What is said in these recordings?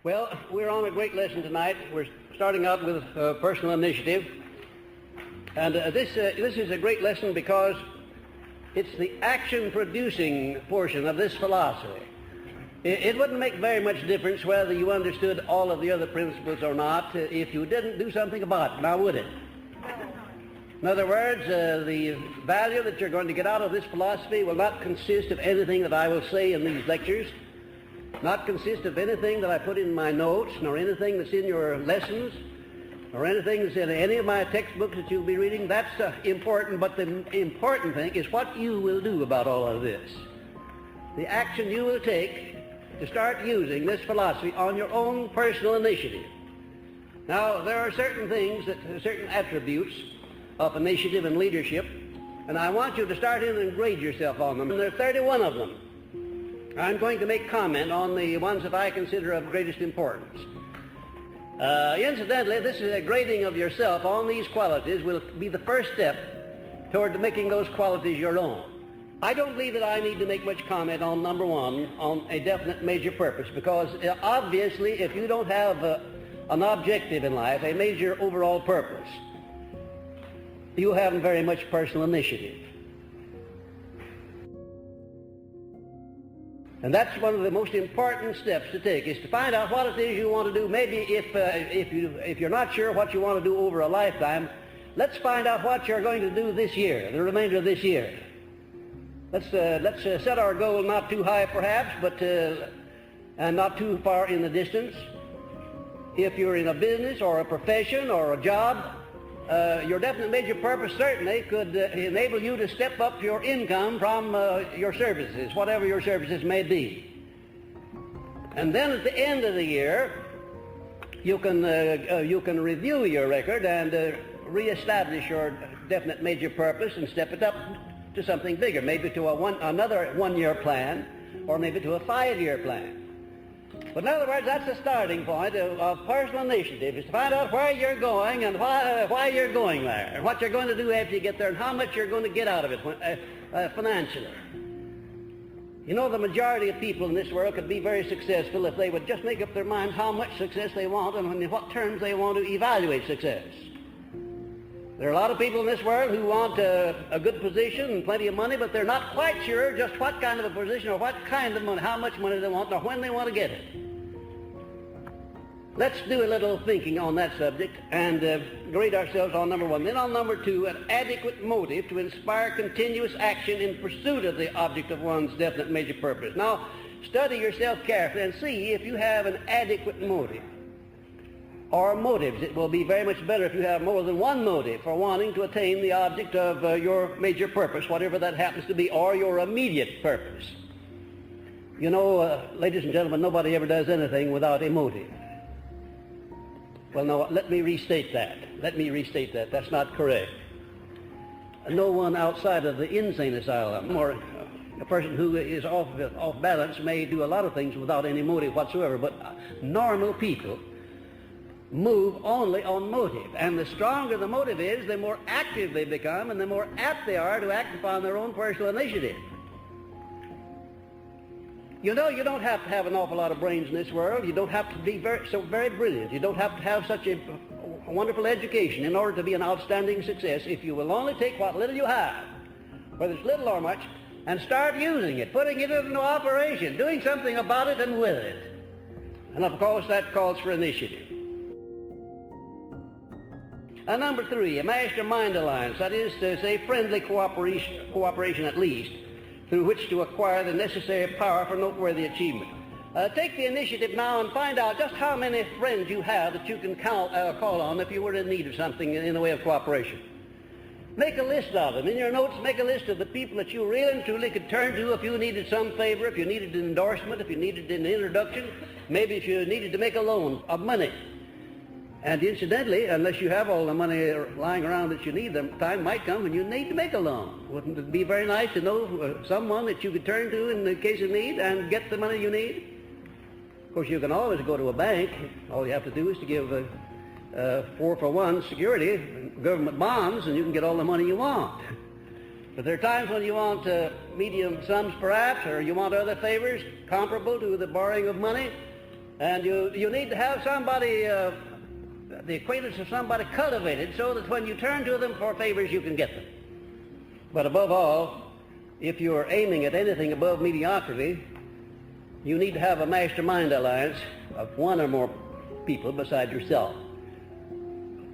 Well, we're on a great lesson tonight. We're starting out with personal initiative. And this is a great lesson because it's the action-producing portion of this philosophy. It wouldn't make very much difference whether you understood all of the other principles or not if you didn't do something about it, now would it? In other words, the value that you're going to get out of this philosophy will not consist of anything that I will say in these lectures, not consist of anything that I put in my notes, nor anything that's in your lessons, or anything that's in any of my textbooks that you'll be reading. That's important, but the important thing is what you will do about all of this. The action you will take to start using this philosophy on your own personal initiative. Now, there are certain things, certain attributes of initiative and leadership, and I want you to start in and grade yourself on them. And there are 31 of them. I'm going to make comment on the ones that I consider of greatest importance. Incidentally, this is a grading of yourself on these qualities will be the first step toward making those qualities your own. I don't believe that I need to make much comment on number one, on a definite major purpose, because obviously if you don't have an objective in life, a major overall purpose, you haven't very much personal initiative. And that's one of the most important steps to take, is to find out what it is you want to do. Maybe if you're not sure what you want to do over a lifetime, let's find out what you're going to do this year, the remainder of this year. Let's set our goal not too high perhaps, but and not too far in the distance. If you're in a business or a profession or a job, your definite major purpose certainly could enable you to step up your income from your services, whatever your services may be. And then at the end of the year, you can review your record and reestablish your definite major purpose and step it up to something bigger, maybe to another one-year plan, or maybe to a 5-year plan. But in other words, that's the starting point of personal initiative, is to find out where you're going and why you're going there, and what you're going to do after you get there, and how much you're going to get out of it financially. You know, the majority of people in this world could be very successful if they would just make up their minds how much success they want and in what terms they want to evaluate success. There are a lot of people in this world who want a good position and plenty of money, but they're not quite sure just what kind of a position or what kind of money, how much money they want, or when they want to get it. Let's do a little thinking on that subject and grade ourselves on number one. Then on number two, an adequate motive to inspire continuous action in pursuit of the object of one's definite major purpose. Now, study yourself carefully and see if you have an adequate motive or motives. It will be very much better if you have more than one motive for wanting to attain the object of your major purpose, whatever that happens to be, or your immediate purpose. You know, ladies and gentlemen, nobody ever does anything without a motive. Well, no, let me restate that. That's not correct. No one outside of the insane asylum or a person who is off balance may do a lot of things without any motive whatsoever, but normal people move only on motive. And the stronger the motive is, the more active they become and the more apt they are to act upon their own personal initiative. You know, you don't have to have an awful lot of brains in this world. You don't have to be so very brilliant. You don't have to have such a wonderful education in order to be an outstanding success if you will only take what little you have, whether it's little or much, and start using it, putting it into operation, doing something about it and with it. And of course that calls for initiative. And number three, a mastermind alliance, that is to say friendly cooperation at least, through which to acquire the necessary power for noteworthy achievement. Take the initiative now and find out just how many friends you have that you can call on if you were in need of something in the way of cooperation. Make a list of them. In your notes, make a list of the people that you really and truly could turn to if you needed some favor, if you needed an endorsement, if you needed an introduction, maybe if you needed to make a loan of money. And incidentally, unless you have all the money lying around that you need, the time might come when you need to make a loan. Wouldn't it be very nice to know someone that you could turn to in the case of need and get the money you need? Of course, you can always go to a bank. All you have to do is to give 4-for-1 security, government bonds, and you can get all the money you want. But there are times when you want medium sums perhaps, or you want other favors comparable to the borrowing of money. And you need to have somebody, the acquaintance of somebody cultivated so that when you turn to them for favors, you can get them. But above all, if you're aiming at anything above mediocrity, you need to have a mastermind alliance of one or more people beside yourself,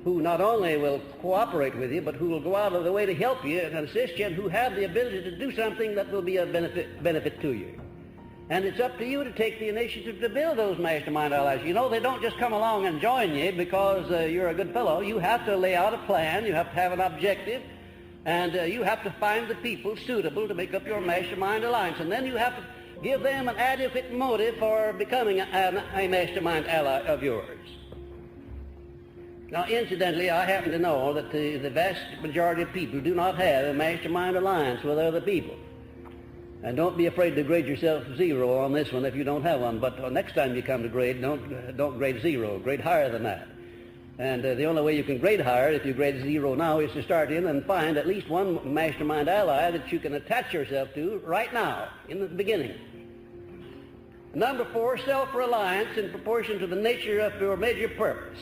who not only will cooperate with you, but who will go out of the way to help you and assist you, and who have the ability to do something that will be a benefit to you. And it's up to you to take the initiative to build those mastermind allies. You know, they don't just come along and join you because you're a good fellow. You have to lay out a plan. You have to have an objective. And you have to find the people suitable to make up your mastermind alliance. And then you have to give them an adequate motive for becoming a mastermind ally of yours. Now, incidentally, I happen to know that the vast majority of people do not have a mastermind alliance with other people. And don't be afraid to grade yourself 0 on this one if you don't have one. But next time you come to grade, don't grade 0. Grade higher than that. And the only way you can grade higher, if you grade 0 now, is to start in and find at least one mastermind ally that you can attach yourself to right now, in the beginning. Number 4, self-reliance in proportion to the nature of your major purpose.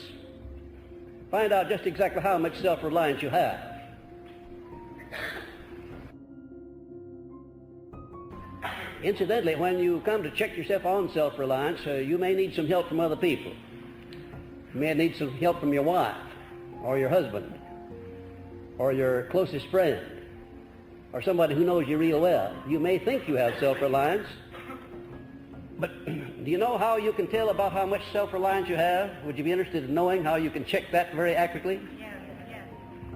Find out just exactly how much self-reliance you have. Incidentally, when you come to check yourself on self-reliance, you may need some help from other people. You may need some help from your wife, or your husband, or your closest friend, or somebody who knows you real well. You may think you have self-reliance, but do you know how you can tell about how much self-reliance you have? Would you be interested in knowing how you can check that very accurately? Yeah.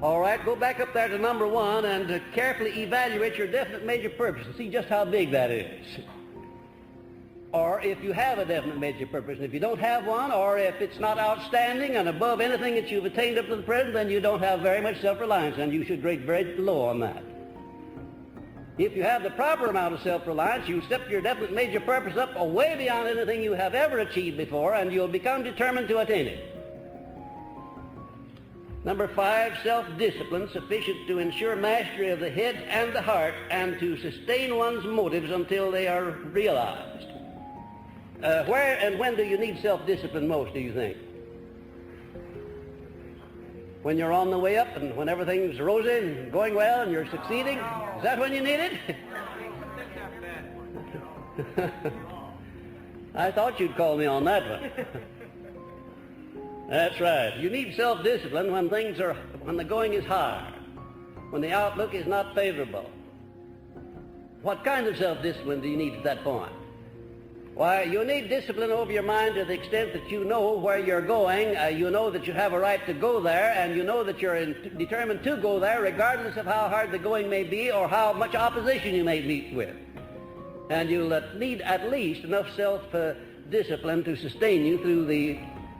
All right, go back up there to number 1 and carefully evaluate your definite major purpose and see just how big that is. Or if you have a definite major purpose, and if you don't have one, or if it's not outstanding and above anything that you've attained up to the present, then you don't have very much self-reliance, and you should grade very low on that. If you have the proper amount of self-reliance, you step your definite major purpose up way beyond anything you have ever achieved before, and you'll become determined to attain it. Number 5, self-discipline sufficient to ensure mastery of the head and the heart and to sustain one's motives until they are realized. Where and when do you need self-discipline most, do you think? When you're on the way up and when everything's rosy and going well and you're succeeding? Is that when you need it? I thought you'd call me on that one. That's right. You need self-discipline when the going is hard, when the outlook is not favorable. What kind of self-discipline do you need at that point? Why, you need discipline over your mind to the extent that you know where you're going, you know that you have a right to go there, and you know that you're determined to go there regardless of how hard the going may be or how much opposition you may meet with. And you'll need at least enough self-discipline to sustain you through the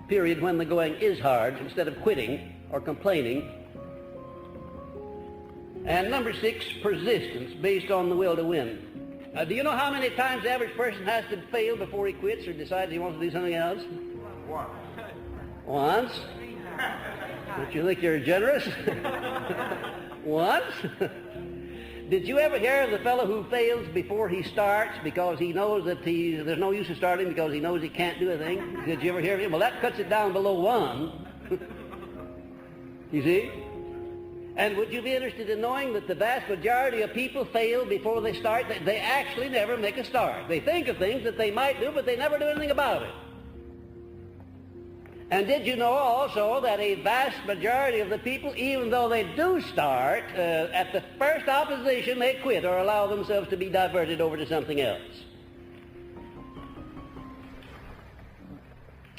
period when the going is hard instead of quitting or complaining. And number 6, persistence based on the will to win. Do you know how many times the average person has to fail before he quits or decides he wants to do something else? Once. Don't you think you're generous? Once. Did you ever hear of the fellow who fails before he starts because he knows that there's no use in starting because he knows he can't do a thing? Did you ever hear of him? Well, that cuts it down below 1. You see? And would you be interested in knowing that the vast majority of people fail before they start? They actually never make a start. They think of things that they might do, but they never do anything about it. And did you know also that a vast majority of the people, even though they do start, at the first opposition they quit or allow themselves to be diverted over to something else?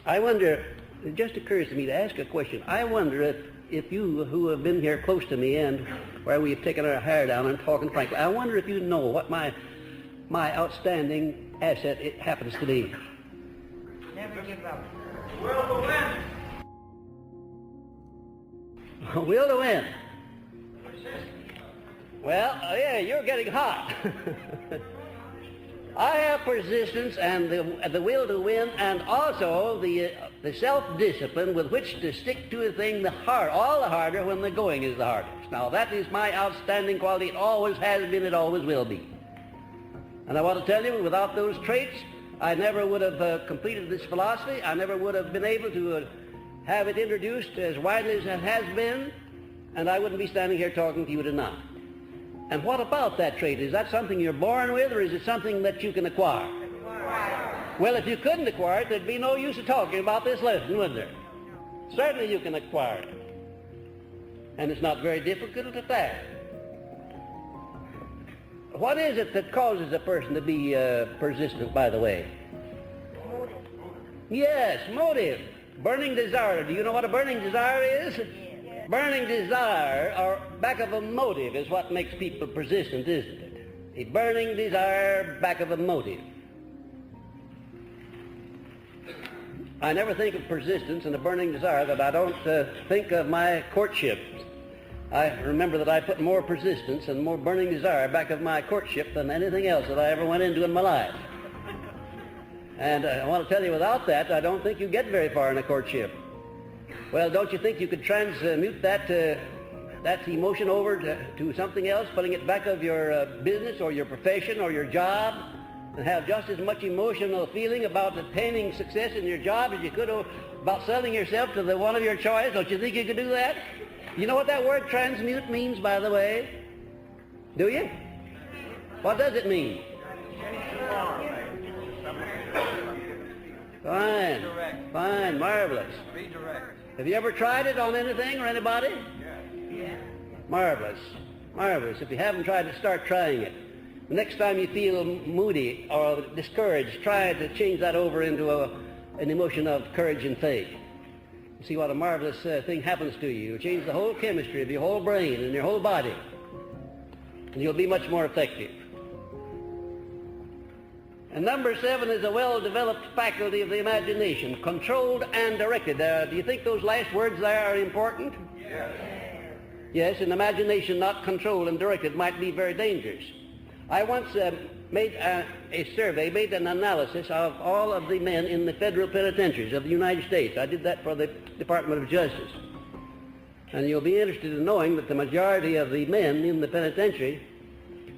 I wonder, it just occurs to me to ask a question. I wonder if you who have been here close to me and where we've taken our hair down and talking frankly, I wonder if you know what my outstanding asset it happens to be. Never give up. Will to win. Will to win. Well, yeah, you're getting hot. I have persistence and the will to win, and also the self-discipline with which to stick to a thing all the harder when the going is the hardest. Now, that is my outstanding quality. It always has been, it always will be. And I want to tell you, without those traits, I never would have completed this philosophy. I never would have been able to have it introduced as widely as it has been, and I wouldn't be standing here talking to you tonight. And what about that trait? Is that something you're born with, or is it something that you can acquire? Well, if you couldn't acquire it, there'd be no use of talking about this lesson, would there? Certainly you can acquire it. And it's not very difficult at that. What is it that causes a person to be persistent, by the way? Motive. Yes, motive. Burning desire. Do you know what a burning desire is? Yes. Burning desire, or back of a motive, is what makes people persistent, isn't it? A burning desire back of a motive. I never think of persistence and a burning desire that I don't think of my courtship. I remember that I put more persistence and more burning desire back of my courtship than anything else that I ever went into in my life. And I want to tell you, without that, I don't think you get very far in a courtship. Well, don't you think you could transmute that emotion over to something else, putting it back of your business or your profession or your job, and have just as much emotional feeling about attaining success in your job as you could about selling yourself to the one of your choice? Don't you think you could do that? You know what that word transmute means, by the way? Do you? What does it mean? Fine. Fine. Marvelous. Have you ever tried it on anything or anybody? Yeah. Marvelous. Marvelous. If you haven't tried it, start trying it. The next time you feel moody or discouraged, try to change that over into an emotion of courage and faith. You see what a marvelous thing happens to you. You change the whole chemistry of your whole brain and your whole body, and you'll be much more effective. And number 7 is a well-developed faculty of the imagination, controlled and directed. Do you think those last words there are important? Yes. Yes, an imagination not controlled and directed might be very dangerous. I once made a survey, made an analysis of all of the men in the federal penitentiaries of the United States. I did that for the Department of Justice. And you'll be interested in knowing that the majority of the men in the penitentiary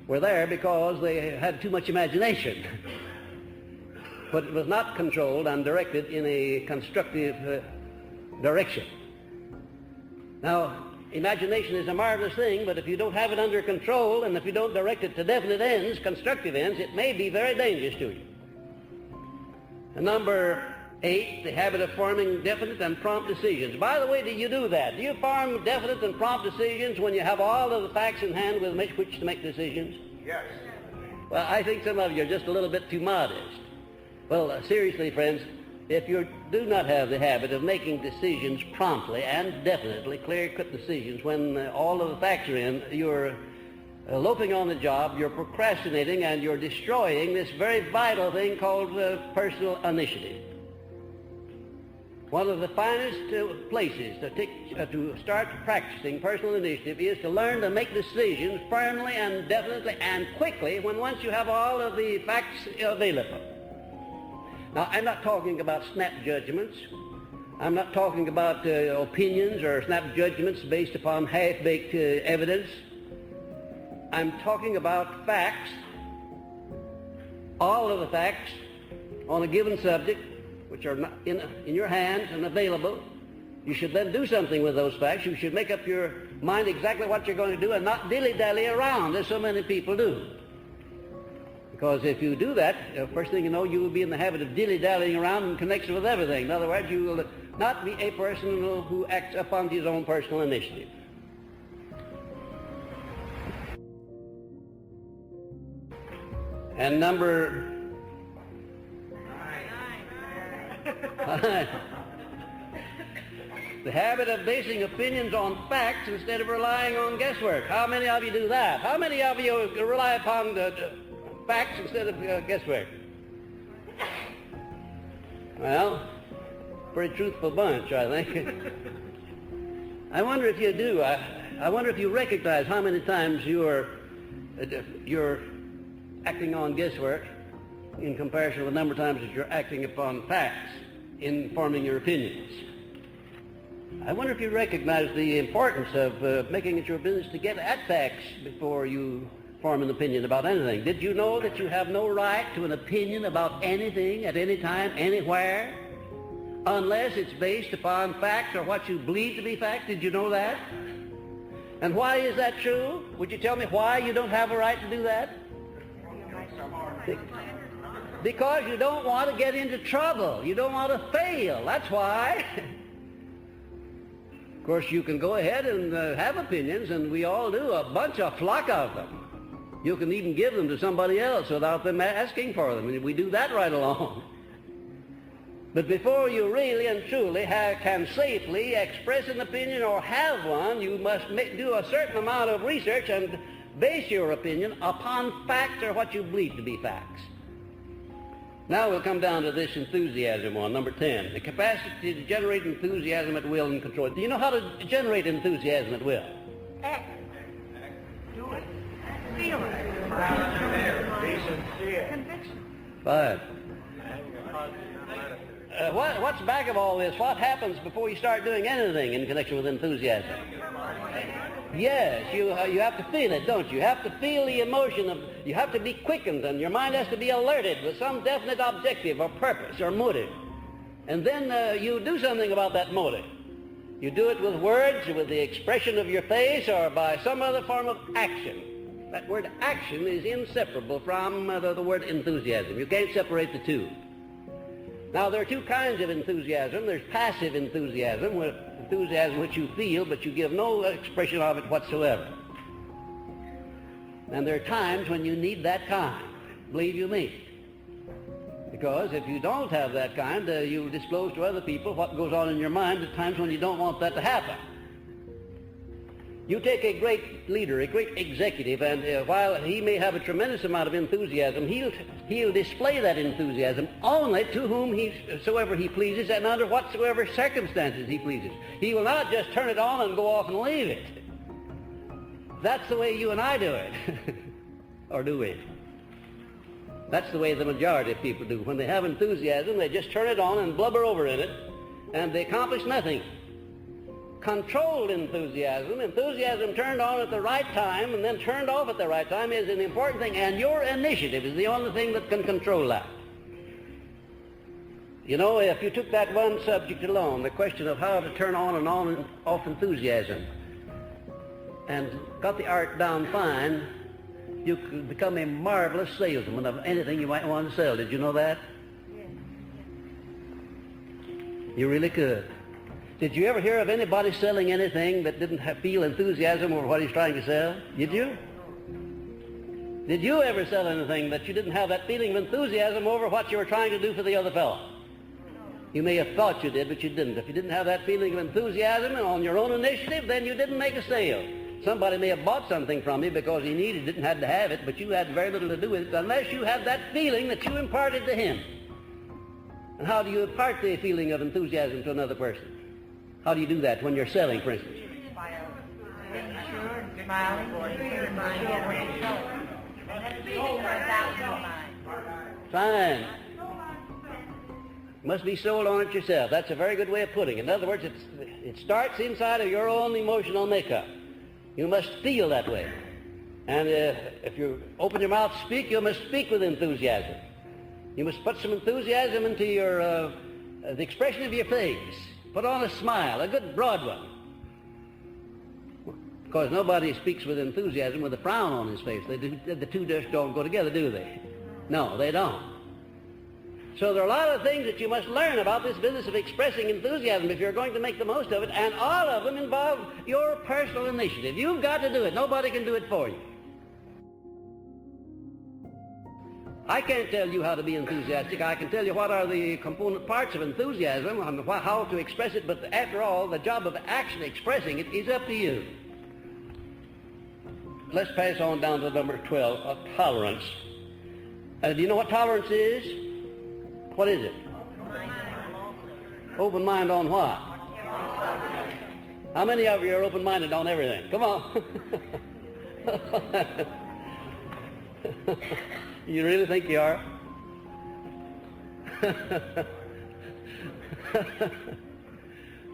were there because they had too much imagination. But it was not controlled and directed in a constructive direction. Now, imagination is a marvelous thing, but if you don't have it under control and if you don't direct it to definite ends, constructive ends, it may be very dangerous to you. And number 8, the habit of forming definite and prompt decisions. By the way, do you do that? Do you form definite and prompt decisions when you have all of the facts in hand with which to make decisions? Yes. Well, I think some of you are just a little bit too modest. Well, seriously, friends, if you do not have the habit of making decisions promptly and definitely, clear-cut decisions, when all of the facts are in, you're loafing on the job, you're procrastinating, and you're destroying this very vital thing called personal initiative. One of the finest places to start practicing personal initiative is to learn to make decisions firmly and definitely and quickly once you have all of the facts available. Now, I'm not talking about snap judgments. I'm not talking about opinions or snap judgments based upon half-baked evidence. I'm talking about facts, all of the facts on a given subject, which are not in your hands and available. You should then do something with those facts. You should make up your mind exactly what you're going to do and not dilly-dally around, as so many people do. Because if you do that, first thing you know, you will be in the habit of dilly-dallying around in connection with everything. In other words, you will not be a person who acts upon his own personal initiative. And number 9. The habit of basing opinions on facts instead of relying on guesswork. How many of you do that? How many of you rely upon facts instead of guesswork? Well, pretty truthful bunch, I think. I wonder if you do. I wonder if you recognize how many times you're acting on guesswork in comparison with the number of times that you're acting upon facts in forming your opinions. I wonder if you recognize the importance of making it your business to get at facts before you form an opinion about anything. Did you know that you have no right to an opinion about anything at any time, anywhere, unless it's based upon facts or what you believe to be facts? Did you know that? And why is that true? Would you tell me why you don't have a right to do that? Because you don't want to get into trouble. You don't want to fail. That's why. Of course, you can go ahead and have opinions, and we all do, a flock of them. You can even give them to somebody else without them asking for them, and we do that right along. But before you really and truly can safely express an opinion or have one, you must do a certain amount of research and base your opinion upon facts or what you believe to be facts. Now we'll come down to this enthusiasm one, number 10. The capacity to generate enthusiasm at will and control. Do you know how to generate enthusiasm at will? Act. Do it. Feel it. Be sincere. Conviction. Fine. What's back of all this? What happens before you start doing anything in connection with enthusiasm? Yes, you have to feel it, don't you? You have to feel the emotion you have to be quickened, and your mind has to be alerted with some definite objective or purpose or motive. And then you do something about that motive. You do it with words, with the expression of your face, or by some other form of action. That word action is inseparable from the word enthusiasm. You can't separate the two. Now, there are two kinds of enthusiasm. There's passive enthusiasm, enthusiasm which you feel, but you give no expression of it whatsoever. And there are times when you need that kind, believe you me. Because if you don't have that kind, you disclose to other people what goes on in your mind at times when you don't want that to happen. You take a great leader, a great executive, and while he may have a tremendous amount of enthusiasm, he'll display that enthusiasm only to whomsoever he pleases and under whatsoever circumstances he pleases. He will not just turn it on and go off and leave it. That's the way you and I do it. Or do we? That's the way the majority of people do. When they have enthusiasm, they just turn it on and blubber over in it, and they accomplish nothing. Controlled enthusiasm, enthusiasm turned on at the right time and then turned off at the right time, is an important thing, and your initiative is the only thing that can control that. You know, if you took that one subject alone, the question of how to turn on and off enthusiasm, and got the art down fine, you could become a marvelous salesman of anything you might want to sell. Did you know that? Yes. You really could. Did you ever hear of anybody selling anything that didn't feel enthusiasm over what he's trying to sell? Did you? Did you ever sell anything that you didn't have that feeling of enthusiasm over what you were trying to do for the other fellow? You may have thought you did, but you didn't. If you didn't have that feeling of enthusiasm on your own initiative, then you didn't make a sale. Somebody may have bought something from you because he needed it and had to have it, but you had very little to do with it unless you had that feeling that you imparted to him. And how do you impart the feeling of enthusiasm to another person? How do you do that when you're selling, for instance? By being sure and smiling and sure what you're showing. And that feeling runs out in your mind. Fine. Must be sold on it yourself. That's a very good way of putting it. In other words, it starts inside of your own emotional makeup. You must feel that way. And if you open your mouth to speak, you must speak with enthusiasm. You must put some enthusiasm into your the expression of your face. Put on a smile, a good broad one. Because nobody speaks with enthusiasm with a frown on his face. The two just don't go together, do they? No, they don't. So there are a lot of things that you must learn about this business of expressing enthusiasm if you're going to make the most of it, and all of them involve your personal initiative. You've got to do it. Nobody can do it for you. I can't tell you how to be enthusiastic. I can tell you what are the component parts of enthusiasm and how to express it, but after all, the job of actually expressing it is up to you. Let's pass on down to number 12, tolerance. Do you know what tolerance is? What is it? Open mind on what? How many of you are open-minded on everything? Come on. You really think you are?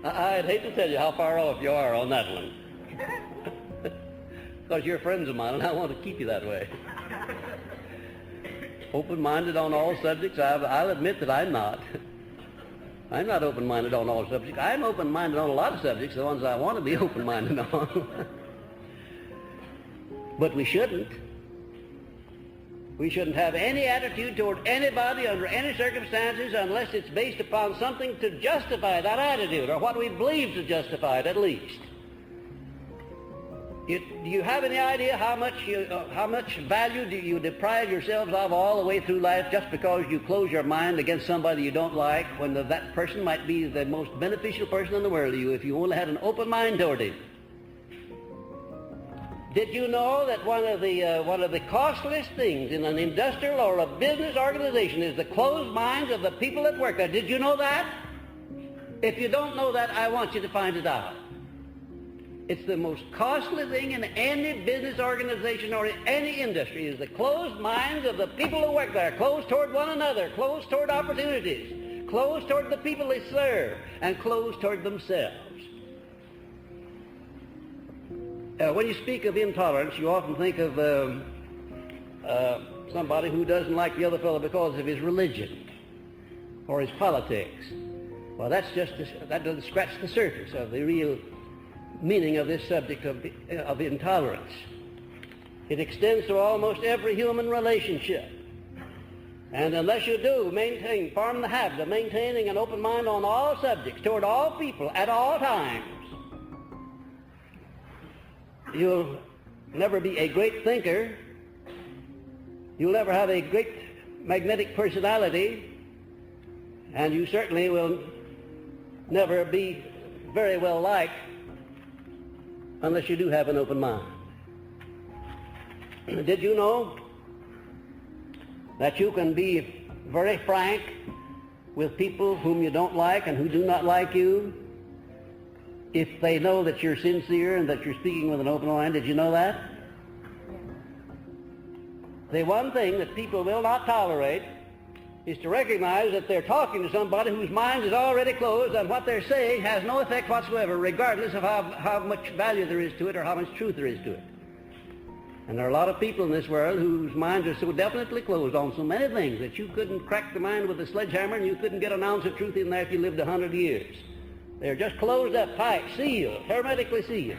I'd hate to tell you how far off you are on that one. because you're friends of mine, and I want to keep you that way. Open-minded on all subjects? I'll admit that I'm not. I'm not open-minded on all subjects. I'm open-minded on a lot of subjects, the ones I want to be open-minded on. But we shouldn't. We shouldn't have any attitude toward anybody under any circumstances unless it's based upon something to justify that attitude, or what we believe to justify it, at least. Do you have any idea how much value do you deprive yourselves of all the way through life just because you close your mind against somebody you don't like, when that person might be the most beneficial person in the world to you if you only had an open mind toward him? Did you know that one of the costliest things in an industrial or a business organization is the closed minds of the people that work there? Did you know that? If you don't know that, I want you to find it out. It's the most costly thing in any business organization or in any industry, is the closed minds of the people who work there, closed toward one another, closed toward opportunities, closed toward the people they serve, and closed toward themselves. When you speak of intolerance, you often think of somebody who doesn't like the other fellow because of his religion or his politics. Well, that doesn't scratch the surface of the real meaning of this subject of intolerance. It extends to almost every human relationship. And unless you do form the habit of maintaining an open mind on all subjects, toward all people, at all times, you'll never be a great thinker. You'll never have a great magnetic personality. And you certainly will never be very well liked unless you do have an open mind. Did you know that you can be very frank with people whom you don't like and who do not like you if they know that you're sincere and that you're speaking with an open mind? Did you know that? The one thing that people will not tolerate is to recognize that they're talking to somebody whose mind is already closed, and what they're saying has no effect whatsoever, regardless of how much value there is to it or how much truth there is to it. And there are a lot of people in this world whose minds are so definitely closed on so many things that you couldn't crack the mind with a sledgehammer, and you couldn't get an ounce of truth in there if you lived 100 years. They're just closed up tight, sealed, hermetically sealed.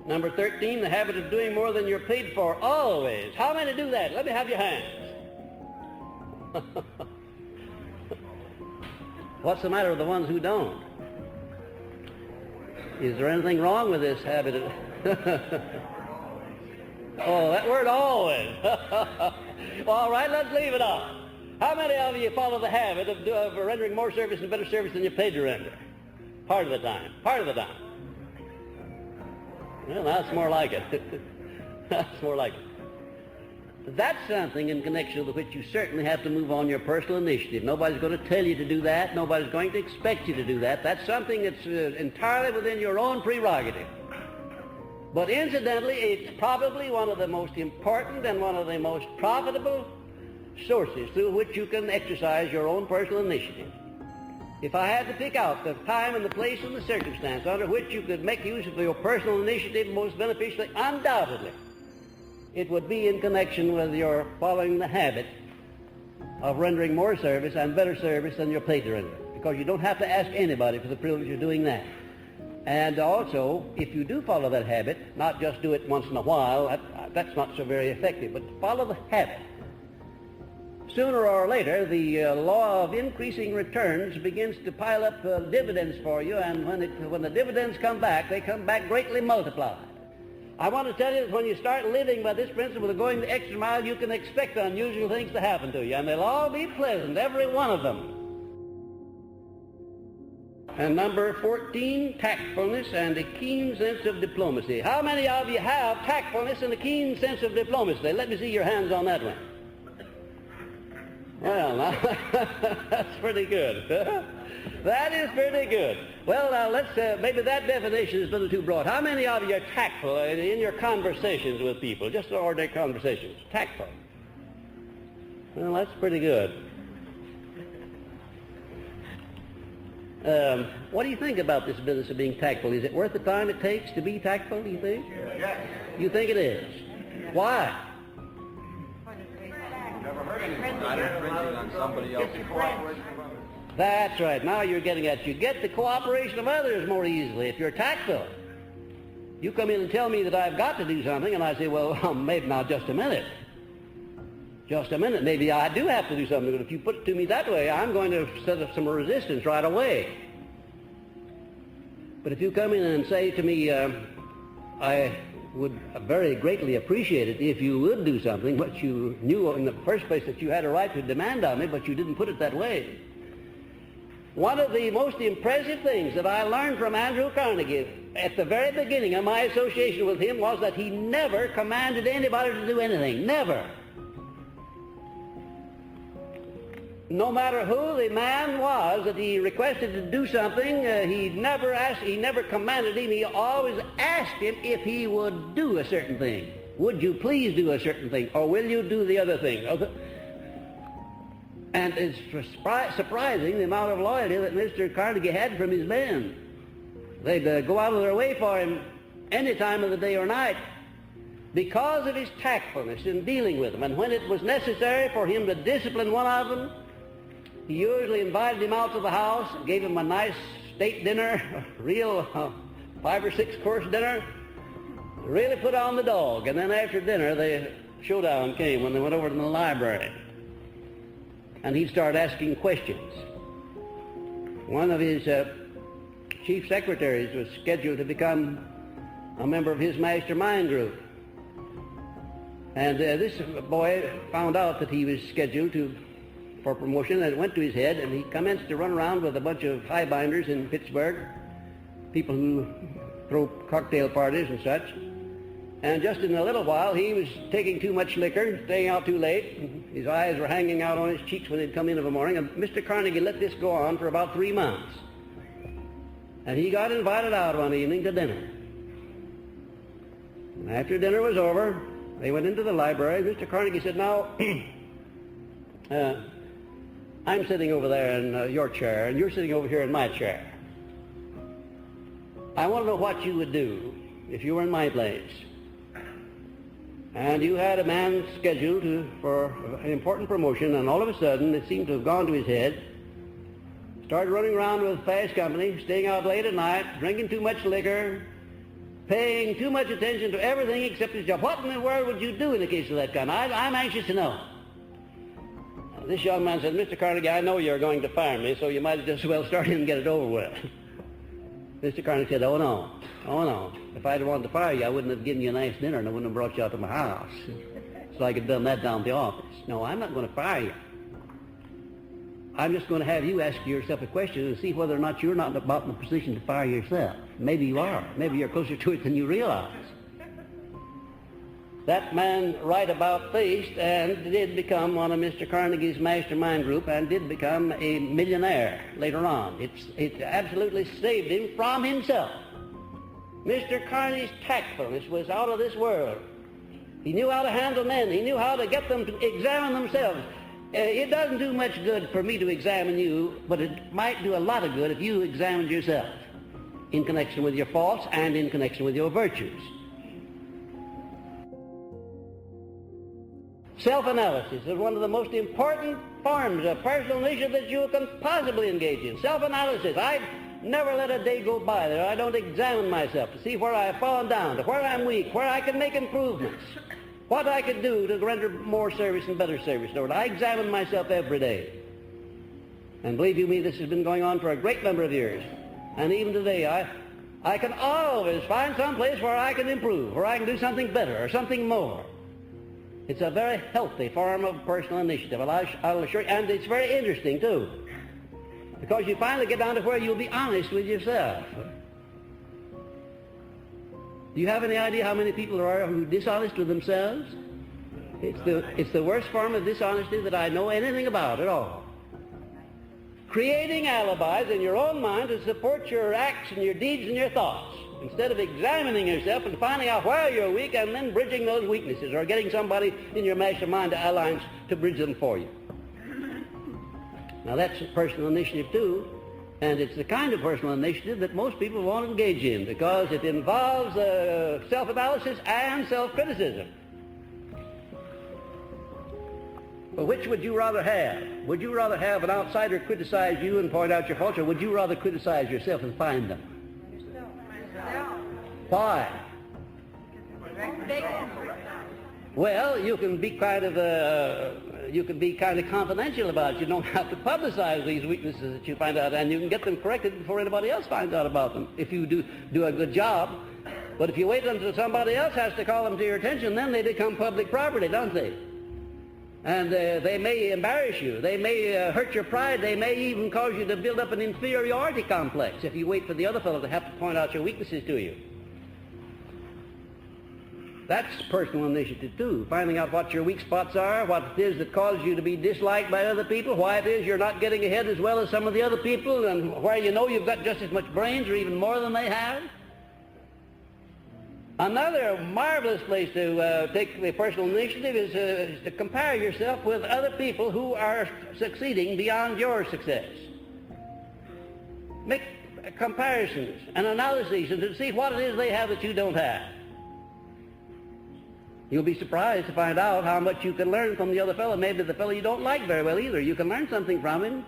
Number 13, the habit of doing more than you're paid for, always. How many do that? Let me have your hands. What's the matter with the ones who don't? Is there anything wrong with this habit? Oh, that word always. All right, let's leave it off. How many of you follow the habit of rendering more service and better service than you're paid to render? Part of the time. Part of the time. Well, that's more like it. That's more like it. That's something in connection with which you certainly have to move on your personal initiative. Nobody's going to tell you to do that. Nobody's going to expect you to do that. That's something that's entirely within your own prerogative. But incidentally, it's probably one of the most important and one of the most profitable sources through which you can exercise your own personal initiative. If I had to pick out the time and the place and the circumstance under which you could make use of your personal initiative most beneficially, undoubtedly, it would be in connection with your following the habit of rendering more service and better service than you're paid to render, because you don't have to ask anybody for the privilege of doing that. And also, if you do follow that habit, not just do it once in a while, that's not so very effective, but follow the habit. Sooner or later, the law of increasing returns begins to pile up dividends for you, and when the dividends come back, they come back greatly multiplied. I want to tell you that when you start living by this principle of going the extra mile, you can expect unusual things to happen to you, and they'll all be pleasant, every one of them. And number 14, tactfulness and a keen sense of diplomacy. How many of you have tactfulness and a keen sense of diplomacy? Let me see your hands on that one. Well, now, that's pretty good. That is pretty good. Well, now, maybe that definition is a little too broad. How many of you are tactful in your conversations with people, just ordinary conversations? Tactful. Well, that's pretty good. What do you think about this business of being tactful? Is it worth the time it takes to be tactful, do you think? Yes. You think it is? Why? Never heard anything. Not infringing on somebody else's Cooperation of others. That's right. Now you're getting at it. You get the cooperation of others more easily if you're tactful. You come in and tell me that I've got to do something, and I say, well, maybe now just a minute. Just a minute. Maybe I do have to do something, but if you put it to me that way, I'm going to set up some resistance right away. But if you come in and say to me, I would very greatly appreciate it if you would do something, what you knew in the first place that you had a right to demand of me, but you didn't put it that way. One of the most impressive things that I learned from Andrew Carnegie at the very beginning of my association with him was that he never commanded anybody to do anything. Never. No matter who the man was that he requested to do something, he never commanded him. He always asked him if he would do a certain thing. Would you please do a certain thing, or will you do the other thing? And it's surprising the amount of loyalty that Mr. Carnegie had from his men. They'd go out of their way for him any time of the day or night because of his tactfulness in dealing with them. And when it was necessary for him to discipline one of them, he usually invited him out to the house, gave him a nice state dinner, a real 5 or 6 course dinner, really put on the dog. And then after dinner, the showdown came when they went over to the library. And he'd start asking questions. One of his chief secretaries was scheduled to become a member of his mastermind group. And this boy found out that he was scheduled for promotion, and it went to his head, and he commenced to run around with a bunch of highbinders in Pittsburgh, people who throw cocktail parties and such. And just in a little while, he was taking too much liquor, staying out too late. His eyes were hanging out on his cheeks when he'd come in of a morning, and Mr. Carnegie let this go on for about 3 months. And he got invited out one evening to dinner. And after dinner was over, they went into the library. Mr. Carnegie said, now, I'm sitting over there in your chair, and you're sitting over here in my chair. I want to know what you would do if you were in my place. And you had a man scheduled for an important promotion, and all of a sudden it seemed to have gone to his head, started running around with fast company, staying out late at night, drinking too much liquor, paying too much attention to everything except his job. What in the world would you do in a case of that kind? I'm anxious to know. This young man said, Mr. Carnegie, I know you're going to fire me, so you might just as well start in and get it over with. Mr. Carnegie said, oh no. If I'd wanted to fire you, I wouldn't have given you a nice dinner, and I wouldn't have brought you out to my house so I could have done that down at the office. No, I'm not going to fire you. I'm just going to have you ask yourself a question and see whether or not you're not about in a position to fire yourself. Maybe you are. Maybe you're closer to it than you realize. That man right about faced and did become one of Mr. Carnegie's mastermind group and did become a millionaire later on. It absolutely saved him from himself. Mr. Carnegie's tactfulness was out of this world. He knew how to handle men. He knew how to get them to examine themselves. It doesn't do much good for me to examine you, but it might do a lot of good if you examined yourself in connection with your faults and in connection with your virtues. Self-analysis is one of the most important forms of personal initiative that you can possibly engage in. Self-analysis. I never let a day go by that I don't examine myself to see where I've fallen down, to where I'm weak, where I can make improvements, what I could do to render more service and better service. Lord, I examine myself every day. And believe you me, this has been going on for a great number of years. And even today, I can always find some place where I can improve, where I can do something better or something more. It's a very healthy form of personal initiative, I'll assure you, and it's very interesting, too, because you finally get down to where you'll be honest with yourself. Do you have any idea how many people there are who are dishonest with themselves? It's the worst form of dishonesty that I know anything about at all. Creating alibis in your own mind to support your acts and your deeds and your thoughts, instead of examining yourself and finding out where you're weak and then bridging those weaknesses or getting somebody in your mastermind alliance to bridge them for you. Now that's personal initiative too, And it's the kind of personal initiative that most people won't engage in because it involves self-analysis and self-criticism. Well, which would you rather have? Would you rather have an outsider criticize you and point out your faults, or would you rather criticize yourself and find them? Why? Well, you can be kind of confidential about it. You don't have to publicize these weaknesses that you find out, and you can get them corrected before anybody else finds out about them if you do a good job. But if you wait until somebody else has to call them to your attention, then they become public property, don't they? And they may embarrass you. They may hurt your pride. They may even cause you to build up an inferiority complex if you wait for the other fellow to have to point out your weaknesses to you. That's personal initiative too, finding out what your weak spots are, what it is that causes you to be disliked by other people, why it is you're not getting ahead as well as some of the other people, and where you know you've got just as much brains or even more than they have. Another marvelous place to take the personal initiative is to compare yourself with other people who are succeeding beyond your success. Make comparisons and analyses and to see what it is they have that you don't have. You'll be surprised to find out how much you can learn from the other fellow. Maybe the fellow you don't like very well either. You can learn something from him.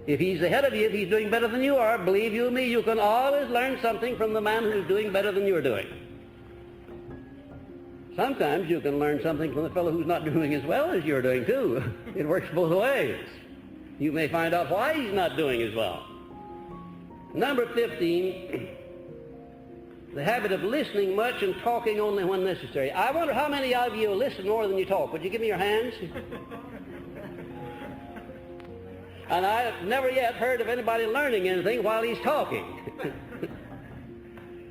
If he's ahead of you, if he's doing better than you are, believe you me, you can always learn something from the man who's doing better than you're doing. Sometimes you can learn something from the fellow who's not doing as well as you're doing too. It works both ways. You may find out why he's not doing as well. Number 15, the habit of listening much and talking only when necessary. I wonder how many of you listen more than you talk. Would you give me your hands? And I've never yet heard of anybody learning anything while he's talking.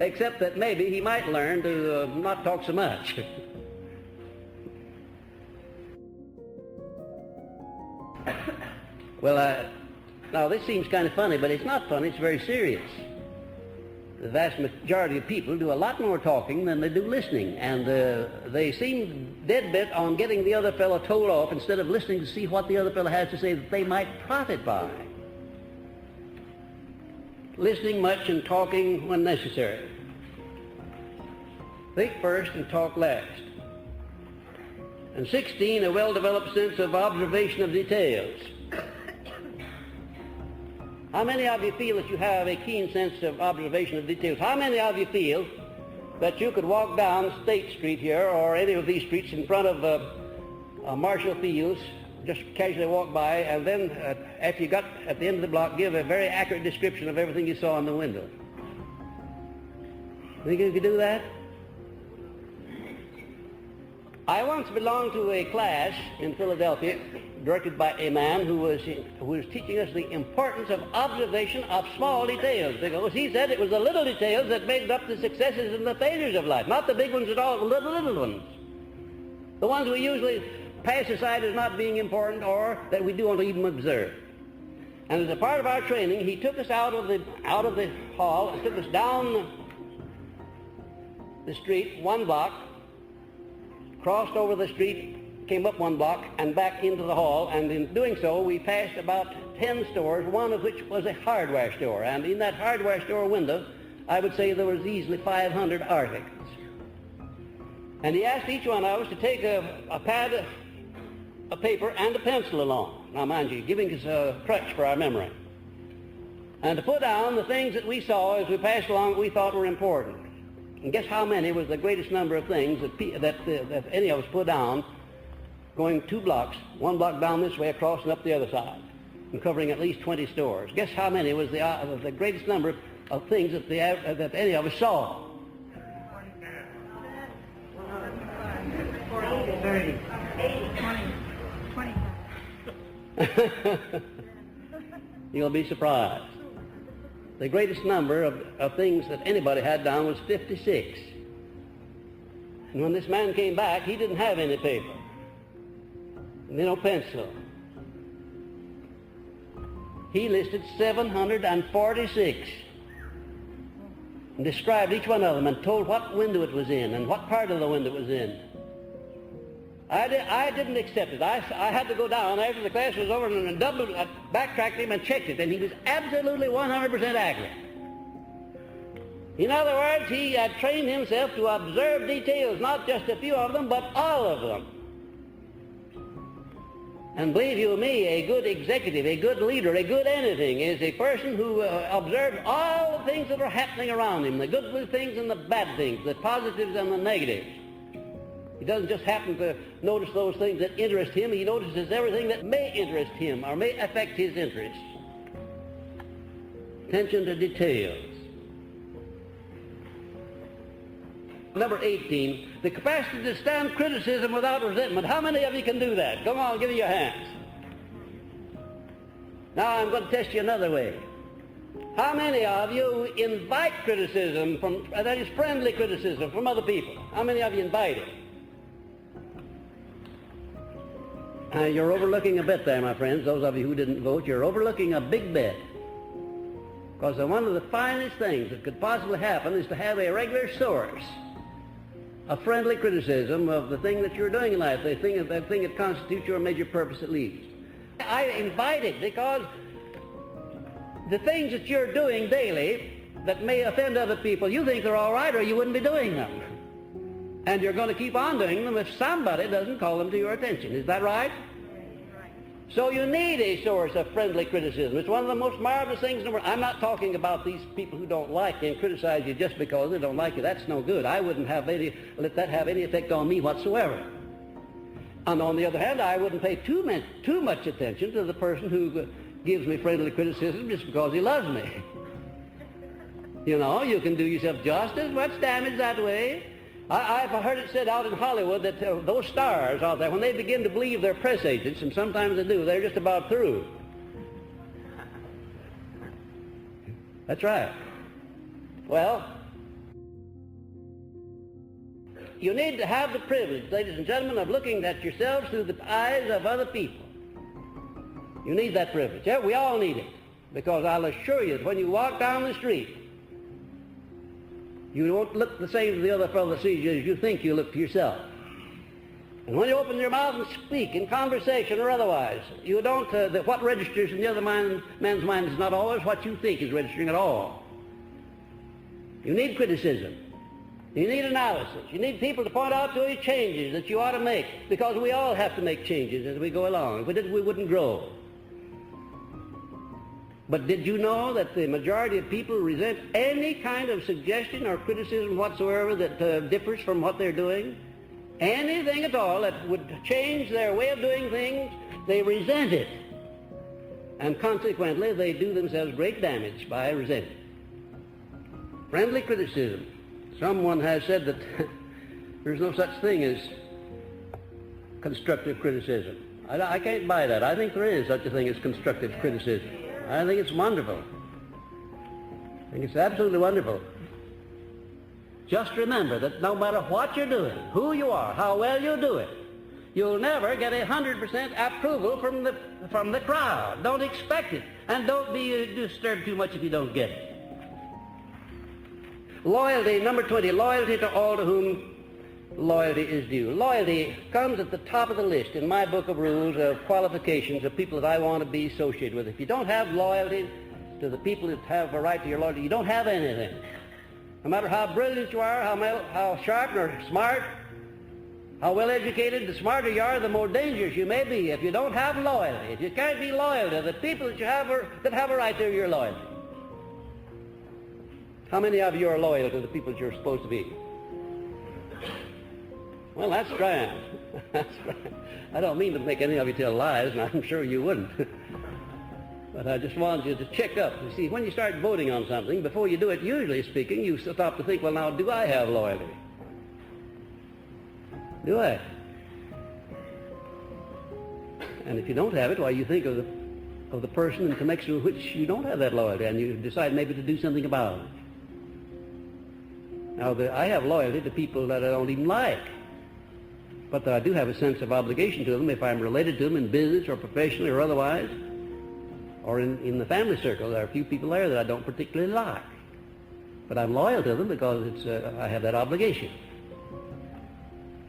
Except that maybe he might learn to not talk so much. Well, now this seems kind of funny, but it's not funny, it's very serious. The vast majority of people do a lot more talking than they do listening, and they seem dead bent on getting the other fellow told off instead of listening to see what the other fellow has to say that they might profit by. Listening much and talking when necessary. Think first and talk last. And 16, a well-developed sense of observation of details. How many of you feel that you have a keen sense of observation of details? How many of you feel that you could walk down State Street here or any of these streets in front of Marshall Fields, just casually walk by, and then after you got at the end of the block, give a very accurate description of everything you saw in the window? Think you could do that? I once belonged to a class in Philadelphia directed by a man who was teaching us the importance of observation of small details, because he said it was the little details that made up the successes and the failures of life, not the big ones at all, the little ones. The ones we usually pass aside as not being important or that we don't even observe. And as a part of our training, he took us out of the hall and took us down the street 1 block, crossed over the street, came up 1 block, and back into the hall. And in doing so, we passed about 10 stores, one of which was a hardware store. And in that hardware store window, I would say there was easily 500 articles. And he asked each one of us to take a pad, a paper, and a pencil along. Now, mind you, giving us a crutch for our memory. And to put down the things that we saw as we passed along that we thought were important. And guess how many was the greatest number of things that any of us put down, going 2 blocks, 1 block down this way, across and up the other side, and covering at least 20 stores. Guess how many was the greatest number of things that any of us saw? 30, 20, 25. You'll be surprised. The greatest number of things that anybody had down was 56. And when this man came back, he didn't have any paper, no pencil. He listed 746 and described each one of them and told what window it was in and what part of the window it was in. I didn't accept it. I had to go down after the class was over and backtracked him and checked it, and he was absolutely 100% accurate. In other words, he had trained himself to observe details, not just a few of them, but all of them. And believe you me, a good executive, a good leader, a good anything is a person who observes all the things that are happening around him, the good things and the bad things, the positives and the negatives. He doesn't just happen to notice those things that interest him. He notices everything that may interest him or may affect his interests. Attention to details. Number 18, the capacity to stand criticism without resentment. How many of you can do that? Come on, give me your hands. Now I'm going to test you another way. How many of you invite criticism that is friendly criticism from other people? How many of you invite it? You're overlooking a bet there, my friends. Those of you who didn't vote, you're overlooking a big bet. Because one of the finest things that could possibly happen is to have a regular source of friendly criticism of the thing that you're doing in life, that thing that constitutes your major purpose at least. I invite it because the things that you're doing daily that may offend other people, you think they're all right or you wouldn't be doing them. And you're going to keep on doing them if somebody doesn't call them to your attention. Is that right? So you need a source of friendly criticism. It's one of the most marvelous things in the world. I'm not talking about these people who don't like you and criticize you just because they don't like you. That's no good. I wouldn't let that have any effect on me whatsoever. And on the other hand, I wouldn't pay too much attention to the person who gives me friendly criticism just because he loves me. You know, you can do yourself just as much damage that way. I've heard it said out in Hollywood that those stars out there, when they begin to believe their press agents, and sometimes they do, they're just about through. That's right. Well, you need to have the privilege, ladies and gentlemen, of looking at yourselves through the eyes of other people. You need that privilege. Yeah, we all need it. Because I'll assure you that when you walk down the street, you won't look the same to the other fellow that sees you as you think you look to yourself. And when you open your mouth and speak in conversation or otherwise, you don't, what registers in the other man's mind is not always what you think is registering at all. You need criticism. You need analysis. You need people to point out to you changes that you ought to make, because we all have to make changes as we go along. If we didn't, we wouldn't grow. But did you know that the majority of people resent any kind of suggestion or criticism whatsoever that differs from what they're doing? Anything at all that would change their way of doing things, they resent it. And consequently, they do themselves great damage by resenting. Friendly criticism. Someone has said that there's no such thing as constructive criticism. I can't buy that. I think there is such a thing as constructive criticism. I think it's wonderful. I think it's absolutely wonderful. Just remember that no matter what you're doing, who you are, how well you do it, you'll never get 100% approval from the crowd. Don't expect it. And don't be disturbed too much if you don't get it. Loyalty, number 20, loyalty to all to whom loyalty is due. Loyalty comes at the top of the list in my book of rules of qualifications of people that I want to be associated with. If you don't have loyalty to the people that have a right to your loyalty, you don't have anything. No matter how brilliant you are, how sharp or smart, how well educated, the smarter you are, the more dangerous you may be if you don't have loyalty. If you can't be loyal to the people that have a right to your loyalty. How many of you are loyal to the people that you're supposed to be? Well, that's grand. That's grand. I don't mean to make any of you tell lies, and I'm sure you wouldn't. But I just wanted you to check up. You see, when you start voting on something, before you do it, usually speaking, you stop to think, well, now, do I have loyalty? Do I? And if you don't have it, why, you think of the person in connection with which you don't have that loyalty, and you decide maybe to do something about it. Now, I have loyalty to people that I don't even like. But I do have a sense of obligation to them if I'm related to them in business or professionally or otherwise, or in the family circle. There are a few people there that I don't particularly like. But I'm loyal to them because I have that obligation.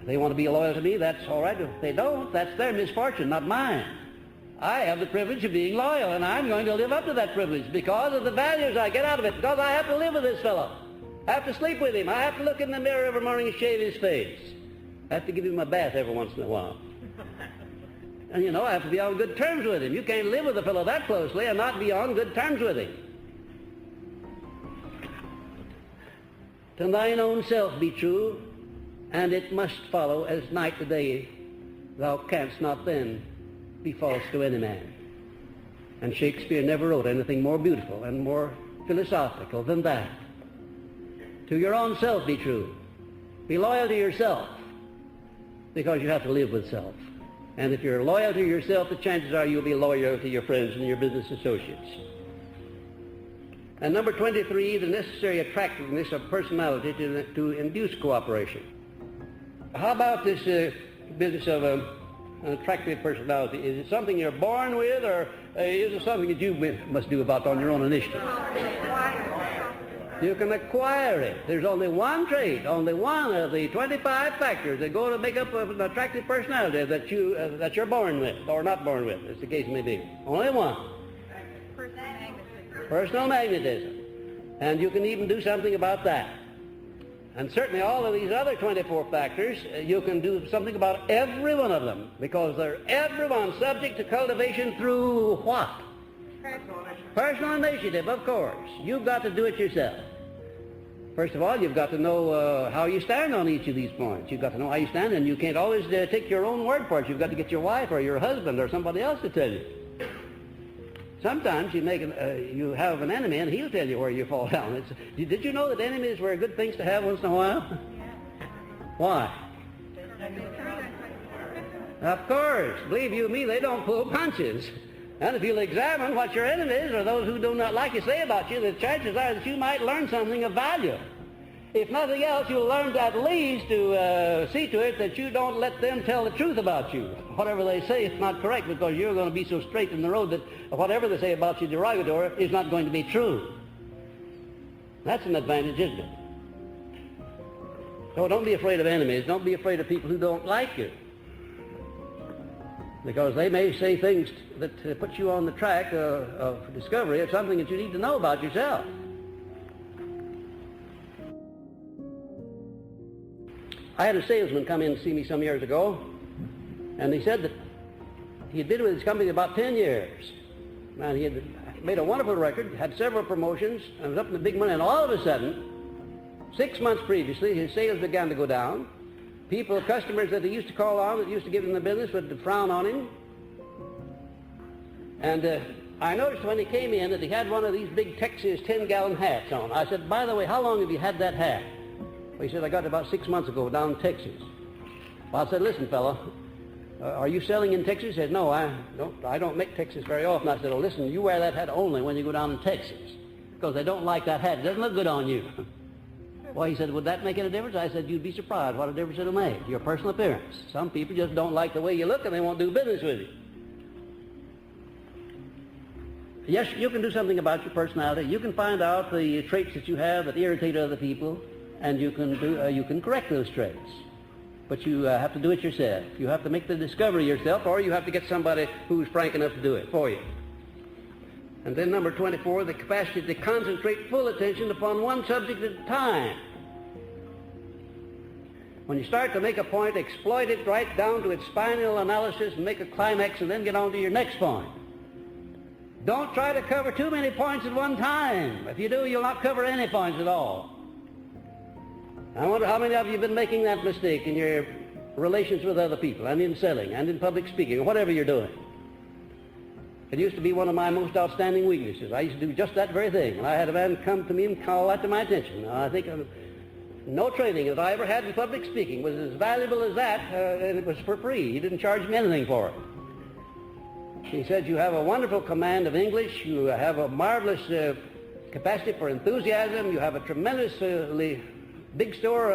If they want to be loyal to me, that's all right. If they don't, that's their misfortune, not mine. I have the privilege of being loyal, and I'm going to live up to that privilege because of the values I get out of it, because I have to live with this fellow. I have to sleep with him. I have to look in the mirror every morning and shave his face. I have to give him a bath every once in a while. And, you know, I have to be on good terms with him. You can't live with a fellow that closely and not be on good terms with him. To thine own self be true, and it must follow as night to day. Thou canst not then be false to any man. And Shakespeare never wrote anything more beautiful and more philosophical than that. To your own self be true. Be loyal to yourself, because you have to live with self. And if you're loyal to yourself, the chances are you'll be loyal to your friends and your business associates. And number 23, the necessary attractiveness of personality to induce cooperation. How about this business of an attractive personality? Is it something you're born with, or is it something that you must do about on your own initiative? You can acquire it. There's only one trait, only one of the 25 factors that go to make up an attractive personality that you're born with, or not born with, as the case may be. Only one. Personal magnetism. And you can even do something about that. And certainly all of these other 24 factors, you can do something about every one of them, because they're every one subject to cultivation through what? Personal initiative, of course. You've got to do it yourself. First of all, you've got to know how you stand on each of these points. You've got to know how you stand, and you can't always take your own word for it. You've got to get your wife or your husband or somebody else to tell you. Sometimes you have an enemy, and he'll tell you where you fall down. Did you know that enemies were good things to have once in a while? Why? Of course. Believe you me, they don't pull punches. And if you'll examine what your enemies or those who do not like you say about you, the chances are that you might learn something of value. If nothing else, you'll learn at least to see to it that you don't let them tell the truth about you. Whatever they say is not correct, because you're going to be so straight in the road that whatever they say about you derogatory is not going to be true. That's an advantage, isn't it? So don't be afraid of enemies. Don't be afraid of people who don't like you, because they may say things that put you on the track of discovery of something that you need to know about yourself. I had a salesman come in to see me some years ago, and he said that he had been with his company about 10 years. And he had made a wonderful record, had several promotions, and was up in the big money, and all of a sudden, 6 months previously, his sales began to go down. People, customers that he used to call on, that used to give him the business, would frown on him. And I noticed when he came in that he had one of these big Texas 10-gallon hats on. I said, by the way, how long have you had that hat? Well, he said, I got it about 6 months ago down in Texas. Well, I said, listen, fella, are you selling in Texas? He said, no, I don't make Texas very often. I said, well, listen, you wear that hat only when you go down in Texas, because they don't like that hat. It doesn't look good on you. Well, he said, would that make any difference? I said, you'd be surprised what a difference it'll make, your personal appearance. Some people just don't like the way you look, and they won't do business with you. Yes, you can do something about your personality. You can find out the traits that you have that irritate other people, and you can correct those traits. But you have to do it yourself. You have to make the discovery yourself, or you have to get somebody who's frank enough to do it for you. And then number 24, the capacity to concentrate full attention upon one subject at a time. When you start to make a point, exploit it right down to its final analysis and make a climax, and then get on to your next point. Don't try to cover too many points at one time. If you do, you'll not cover any points at all. I wonder how many of you have been making that mistake in your relations with other people, and in selling, and in public speaking, or whatever you're doing. It used to be one of my most outstanding weaknesses. I used to do just that very thing, and I had a man come to me and call that to my attention. I think no training that I ever had in public speaking was as valuable as that, and it was for free. He didn't charge me anything for it. He said, you have a wonderful command of English, you have a marvelous capacity for enthusiasm, you have a tremendously big store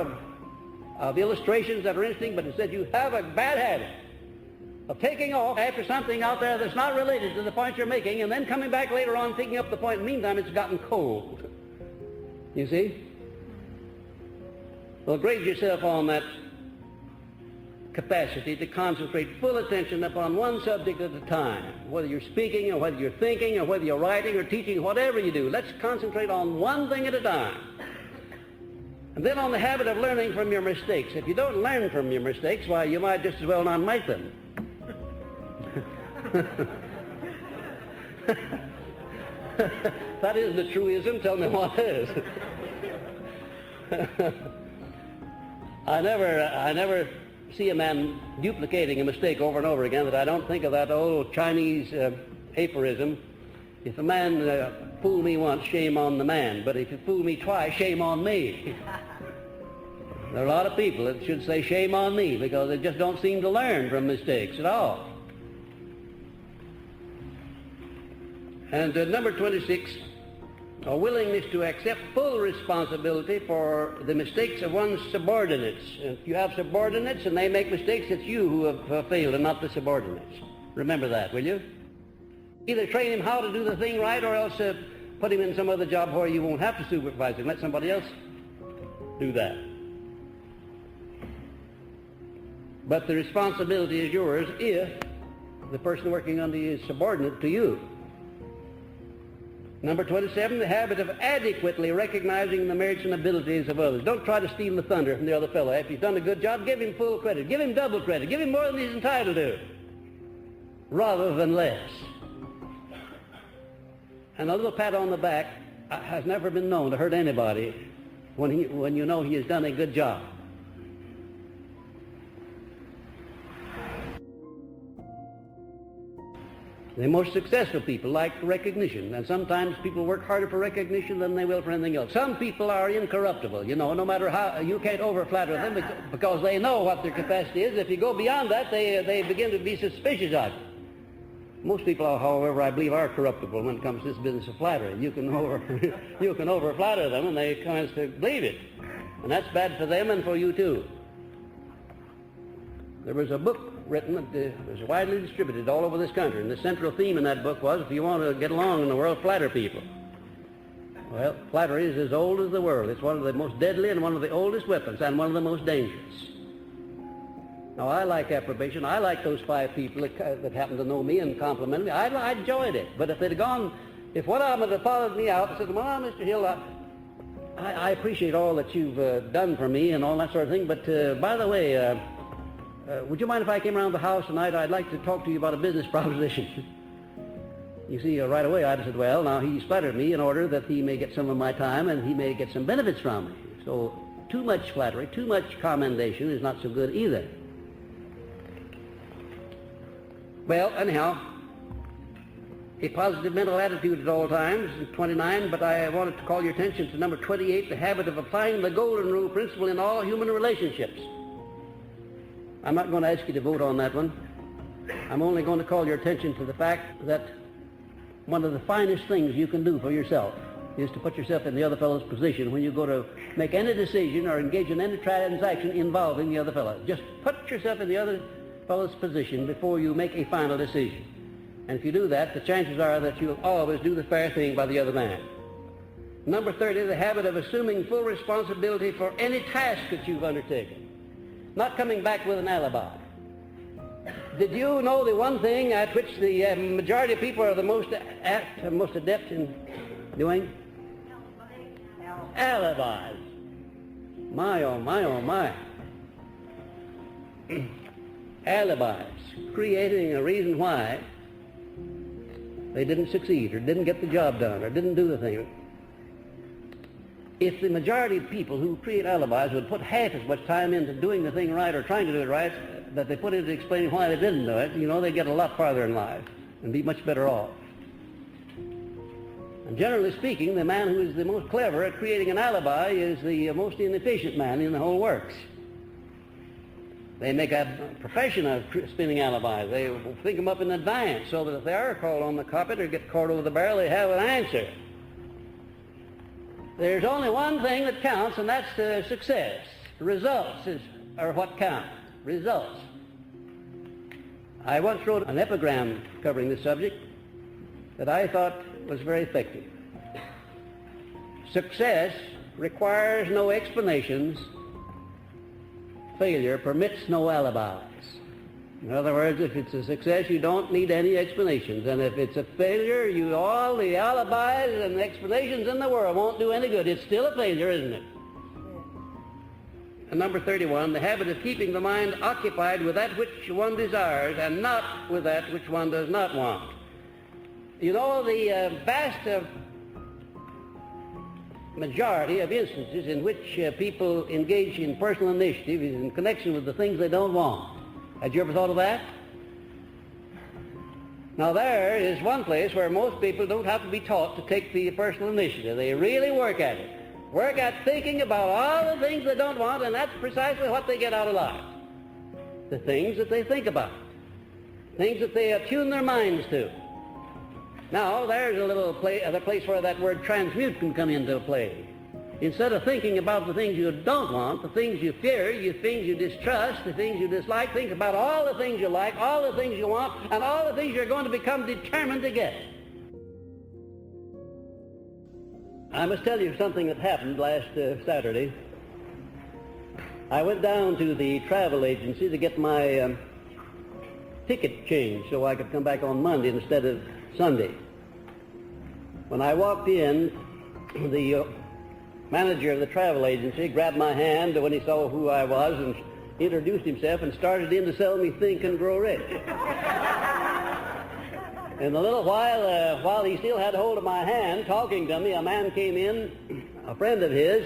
of illustrations that are interesting, but instead you have a bad habit of taking off after something out there that's not related to the point you're making, and then coming back later on picking up the point. Meantime, it's gotten cold. You see? Well, grade yourself on that capacity to concentrate full attention upon one subject at a time. Whether you're speaking or whether you're thinking or whether you're writing or teaching, whatever you do, let's concentrate on one thing at a time. And then on the habit of learning from your mistakes. If you don't learn from your mistakes, why, you might just as well not make them. That isn't a truism. Tell me what is. I never see a man duplicating a mistake over and over again that I don't think of that old Chinese aphorism. If a man fool me once, shame on the man. But if you fool me twice, shame on me. There are a lot of people that should say shame on me because they just don't seem to learn from mistakes at all. And number 26, a willingness to accept full responsibility for the mistakes of one's subordinates. If you have subordinates and they make mistakes, it's you who have failed and not the subordinates. Remember that, will you? Either train him how to do the thing right or else put him in some other job where you won't have to supervise him. Let somebody else do that. But the responsibility is yours if the person working under you is subordinate to you. Number 27, the habit of adequately recognizing the merits and abilities of others. Don't try to steal the thunder from the other fellow. If he's done a good job, give him full credit. Give him double credit. Give him more than he's entitled to, rather than less. And a little pat on the back has never been known to hurt anybody when you know he has done a good job. The most successful people like recognition, and sometimes people work harder for recognition than they will for anything else. Some people are incorruptible, you know, no matter how, you can't over-flatter them because they know what their capacity is. If you go beyond that, they begin to be suspicious of you. Most people, however, I believe are corruptible when it comes to this business of flattery. You can over-flatter them and they commence to believe it. And that's bad for them and for you too. There was a book written that was widely distributed all over this country, and the central theme in that book was, if you want to get along in the world, flatter people. Well, flattery is as old as the world. It's one of the most deadly and one of the oldest weapons and one of the most dangerous. Now, I like approbation. I like those 5 people that happen to know me and compliment me. I enjoyed it. But if they'd have gone, if one of them had followed me out and said, well, Mr. Hill, I appreciate all that you've done for me and all that sort of thing, but by the way, would you mind if I came around the house tonight? I'd like to talk to you about a business proposition. You see, right away I'd have said, well, now he's flattered me in order that he may get some of my time and he may get some benefits from me. So too much flattery, too much commendation is not so good either. Well, anyhow, a positive mental attitude at all times, 29, but I wanted to call your attention to number 28, the habit of applying the golden rule principle in all human relationships. I'm not going to ask you to vote on that one. I'm only going to call your attention to the fact that one of the finest things you can do for yourself is to put yourself in the other fellow's position when you go to make any decision or engage in any transaction involving the other fellow. Just put yourself in the other fellow's position before you make a final decision. And if you do that, the chances are that you'll always do the fair thing by the other man. Number 30, the habit of assuming full responsibility for any task that you've undertaken. Not coming back with an alibi. Did you know the one thing at which the majority of people are the most adept in doing? Alibis. My, oh my, oh my. Alibis. Creating a reason why they didn't succeed or didn't get the job done or didn't do the thing. If the majority of people who create alibis would put half as much time into doing the thing right or trying to do it right that they put into explaining why they didn't do it, you know, they'd get a lot farther in life and be much better off. And generally speaking, the man who is the most clever at creating an alibi is the most inefficient man in the whole works. They make a profession of spinning alibis. They think them up in advance so that if they are called on the carpet or get caught over the barrel, they have an answer. There's only one thing that counts, and that's success. Results are what count. Results. I once wrote an epigram covering this subject that I thought was very effective. Success requires no explanations. Failure permits no alibi. In other words, if it's a success, you don't need any explanations. And if it's a failure, all the alibis and explanations in the world won't do any good. It's still a failure, isn't it? And number 31, the habit of keeping the mind occupied with that which one desires and not with that which one does not want. You know, the vast majority of instances in which people engage in personal initiative is in connection with the things they don't want. Had you ever thought of that? Now there is one place where most people don't have to be taught to take the personal initiative. They really work at it. Work at thinking about all the things they don't want, and that's precisely what they get out of life. The things that they think about. Things that they attune their minds to. Now there's a little place where that word transmute can come into play. Instead of thinking about the things you don't want, the things you fear, the things you distrust, the things you dislike, think about all the things you like, all the things you want, and all the things you're going to become determined to get. I must tell you something that happened last Saturday. I went down to the travel agency to get my ticket changed so I could come back on Monday instead of Sunday. When I walked in, the manager of the travel agency grabbed my hand when he saw who I was and introduced himself and started in to sell me Think and Grow Rich. In a little while he still had hold of my hand talking to me, a man came in, a friend of his,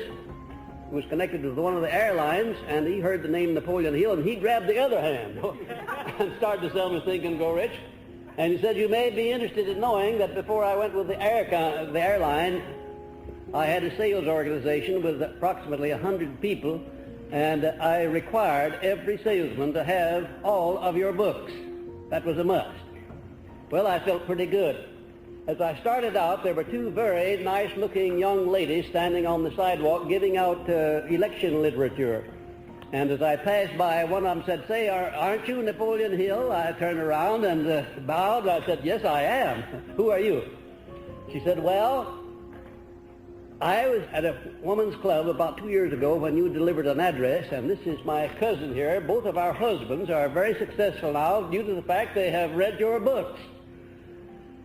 who was connected with one of the airlines, and he heard the name Napoleon Hill, and he grabbed the other hand and started to sell me Think and Grow Rich. And he said, you may be interested in knowing that before I went with the airline, I had a sales organization with approximately 100 people, and I required every salesman to have all of your books. That was a must. Well, I felt pretty good. As I started out, there were two very nice-looking young ladies standing on the sidewalk giving out election literature. And as I passed by, one of them said, say, aren't you Napoleon Hill? I turned around and bowed. I said, yes, I am. Who are you? She said, well, I was at a woman's club about 2 years ago when you delivered an address, and this is my cousin here. Both of our husbands are very successful now due to the fact they have read your books.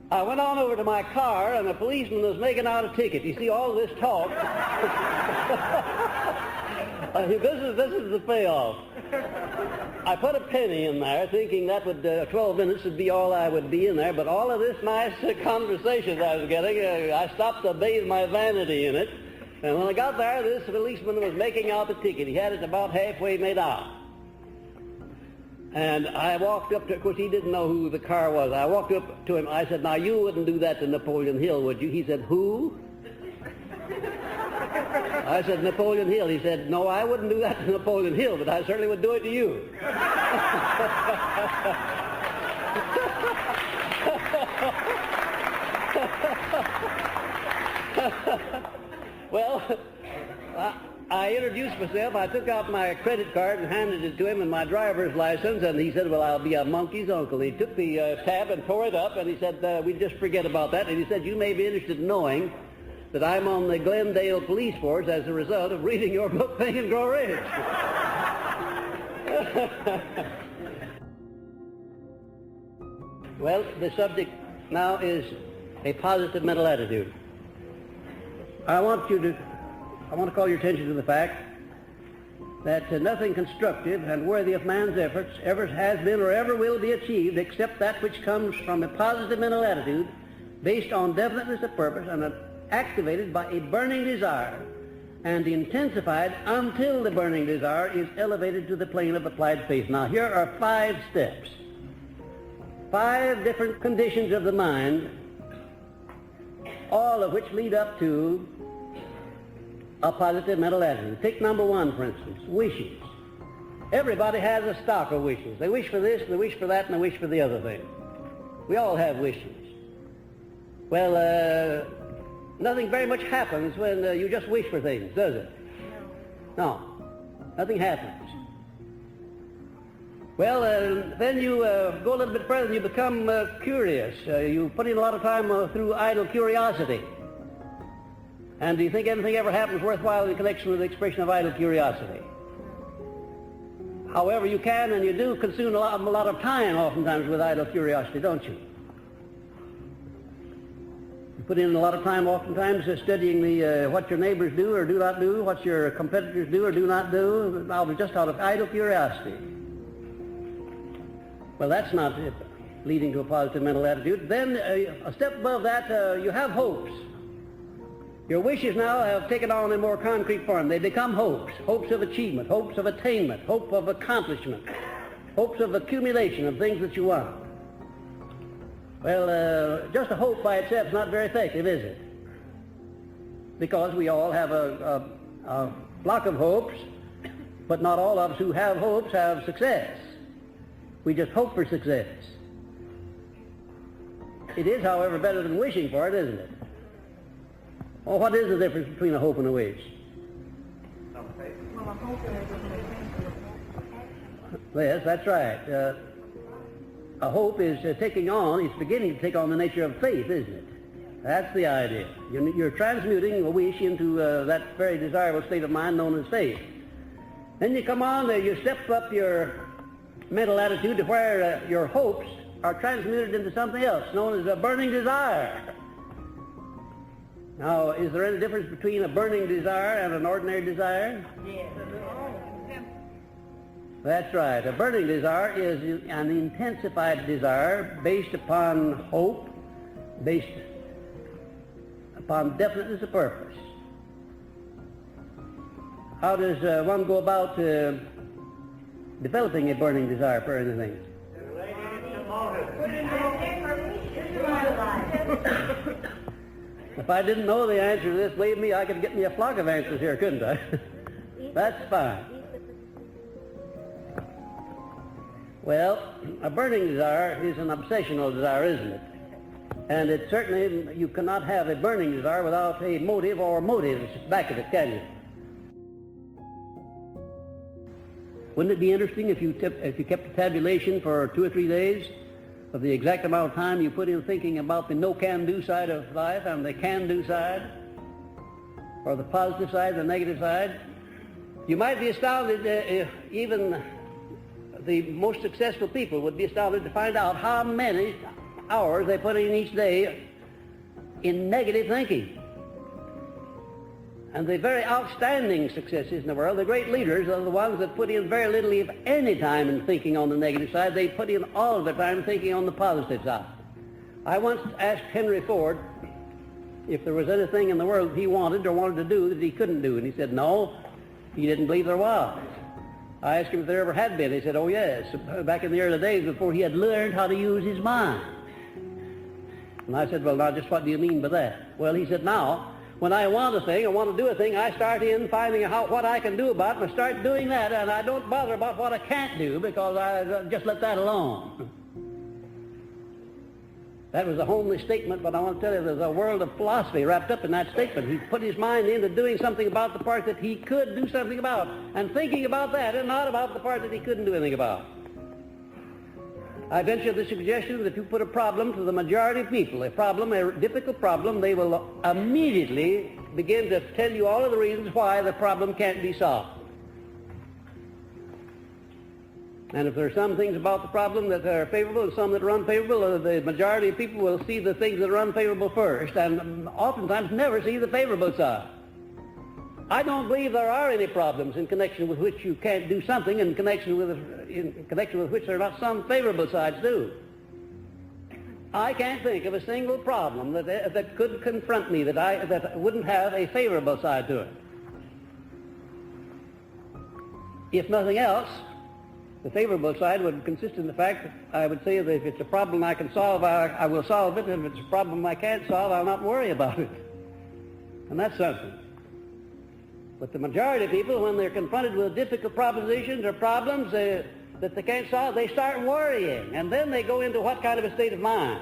I went on over to my car, and a policeman was making out a ticket. You see, all this talk. This is the payoff. I put a penny in there, thinking that would 12 minutes would be all I would be in there. But all of this nice conversation I was getting, I stopped to bathe my vanity in it. And when I got there, this policeman was making out the ticket. He had it about halfway made out. And I walked up to, of course, he didn't know who the car was. I walked up to him. I said, now, you wouldn't do that to Napoleon Hill, would you? He said, who? I said, Napoleon Hill. He said, no, I wouldn't do that to Napoleon Hill, but I certainly would do it to you. Well, I introduced myself. I took out my credit card and handed it to him and my driver's license, and he said, well, I'll be a monkey's uncle. He took the tab and tore it up, and he said, we just forget about that. And he said, you may be interested in knowing that I'm on the Glendale police force as a result of reading your book, Think and Grow Rich. Well, the subject now is a positive mental attitude. I want to call your attention to the fact that nothing constructive and worthy of man's efforts ever has been or ever will be achieved except that which comes from a positive mental attitude based on definiteness of purpose and activated by a burning desire and intensified until the burning desire is elevated to the plane of applied faith. Now, here are 5 steps, 5 different conditions of the mind, all of which lead up to a positive mental attitude. Take number 1, for instance, wishes. Everybody has a stock of wishes. They wish for this, they wish for that, and they wish for the other thing. We all have wishes. Well, nothing very much happens when you just wish for things, does it? No. Nothing happens. Well, then you go a little bit further and you become curious. You put in a lot of time through idle curiosity. And do you think anything ever happens worthwhile in connection with the expression of idle curiosity? However, you can and you do consume a lot of time oftentimes with idle curiosity, don't you? You put in a lot of time oftentimes studying what your neighbors do or do not do, what your competitors do or do not do, just out of idle curiosity. Well, that's not leading to a positive mental attitude. Then a step above that, you have hopes. Your wishes now have taken on a more concrete form. They become hopes. Hopes of achievement, hopes of attainment, hope of accomplishment, hopes of accumulation of things that you want. Well, just a hope by itself is not very effective, is it? Because we all have a flock of hopes, but not all of us who have hopes have success. We just hope for success. It is, however, better than wishing for it, isn't it? Well, what is the difference between a hope and a wish? Well, a hope is Yes, that's right. A hope is it's beginning to take on the nature of faith, isn't it? That's the idea. You're transmuting a wish into that very desirable state of mind known as faith. Then you come on, you step up your mental attitude to where your hopes are transmuted into something else known as a burning desire. Now, is there any difference between a burning desire and an ordinary desire? yes. That's right. A burning desire is an intensified desire based upon hope, based upon definiteness of purpose. How does one go about developing a burning desire for anything? If I didn't know the answer to this, believe me, I could get me a flock of answers here, couldn't I? That's fine. Well, a burning desire is an obsessional desire, isn't it? And it certainly, you cannot have a burning desire without a motive or motives back of it, can you? Wouldn't it be interesting if you kept a tabulation for 2 or 3 days of the exact amount of time you put in thinking about the no-can-do side of life and the can-do side, or the positive side, the negative side? You might be astounded if even the most successful people would be astounded to find out how many hours they put in each day in negative thinking. And the very outstanding successes in the world, the great leaders, are the ones that put in very little, if any, time in thinking on the negative side. They put in all of their time thinking on the positive side. I once asked Henry Ford if there was anything in the world he wanted to do that he couldn't do, and he said no, he didn't believe there was. I asked him if there ever had been. He said, oh yes, back in the early days before he had learned how to use his mind. And I said, well, now, just what do you mean by that? Well, he said, now, when I want a thing, I want to do a thing, I start in finding out what I can do about it, and I start doing that, and I don't bother about what I can't do because I just let that alone. That was a homely statement, but I want to tell you there's a world of philosophy wrapped up in that statement. He put his mind into doing something about the part that he could do something about, and thinking about that and not about the part that he couldn't do anything about. I venture the suggestion that if you put a problem to the majority of people, a difficult problem, they will immediately begin to tell you all of the reasons why the problem can't be solved. And if there are some things about the problem that are favorable and some that are unfavorable, the majority of people will see the things that are unfavorable first, and oftentimes never see the favorable side. I don't believe there are any problems in connection with which you can't do something, in connection with which there are not some favorable sides too. I can't think of a single problem that could confront me that wouldn't have a favorable side to it. If nothing else, the favorable side would consist in the fact that I would say that if it's a problem I can solve, I will solve it, and if it's a problem I can't solve, I'll not worry about it. And that's something. But the majority of people, when they're confronted with difficult propositions or problems that they can't solve, they start worrying. And then they go into what kind of a state of mind?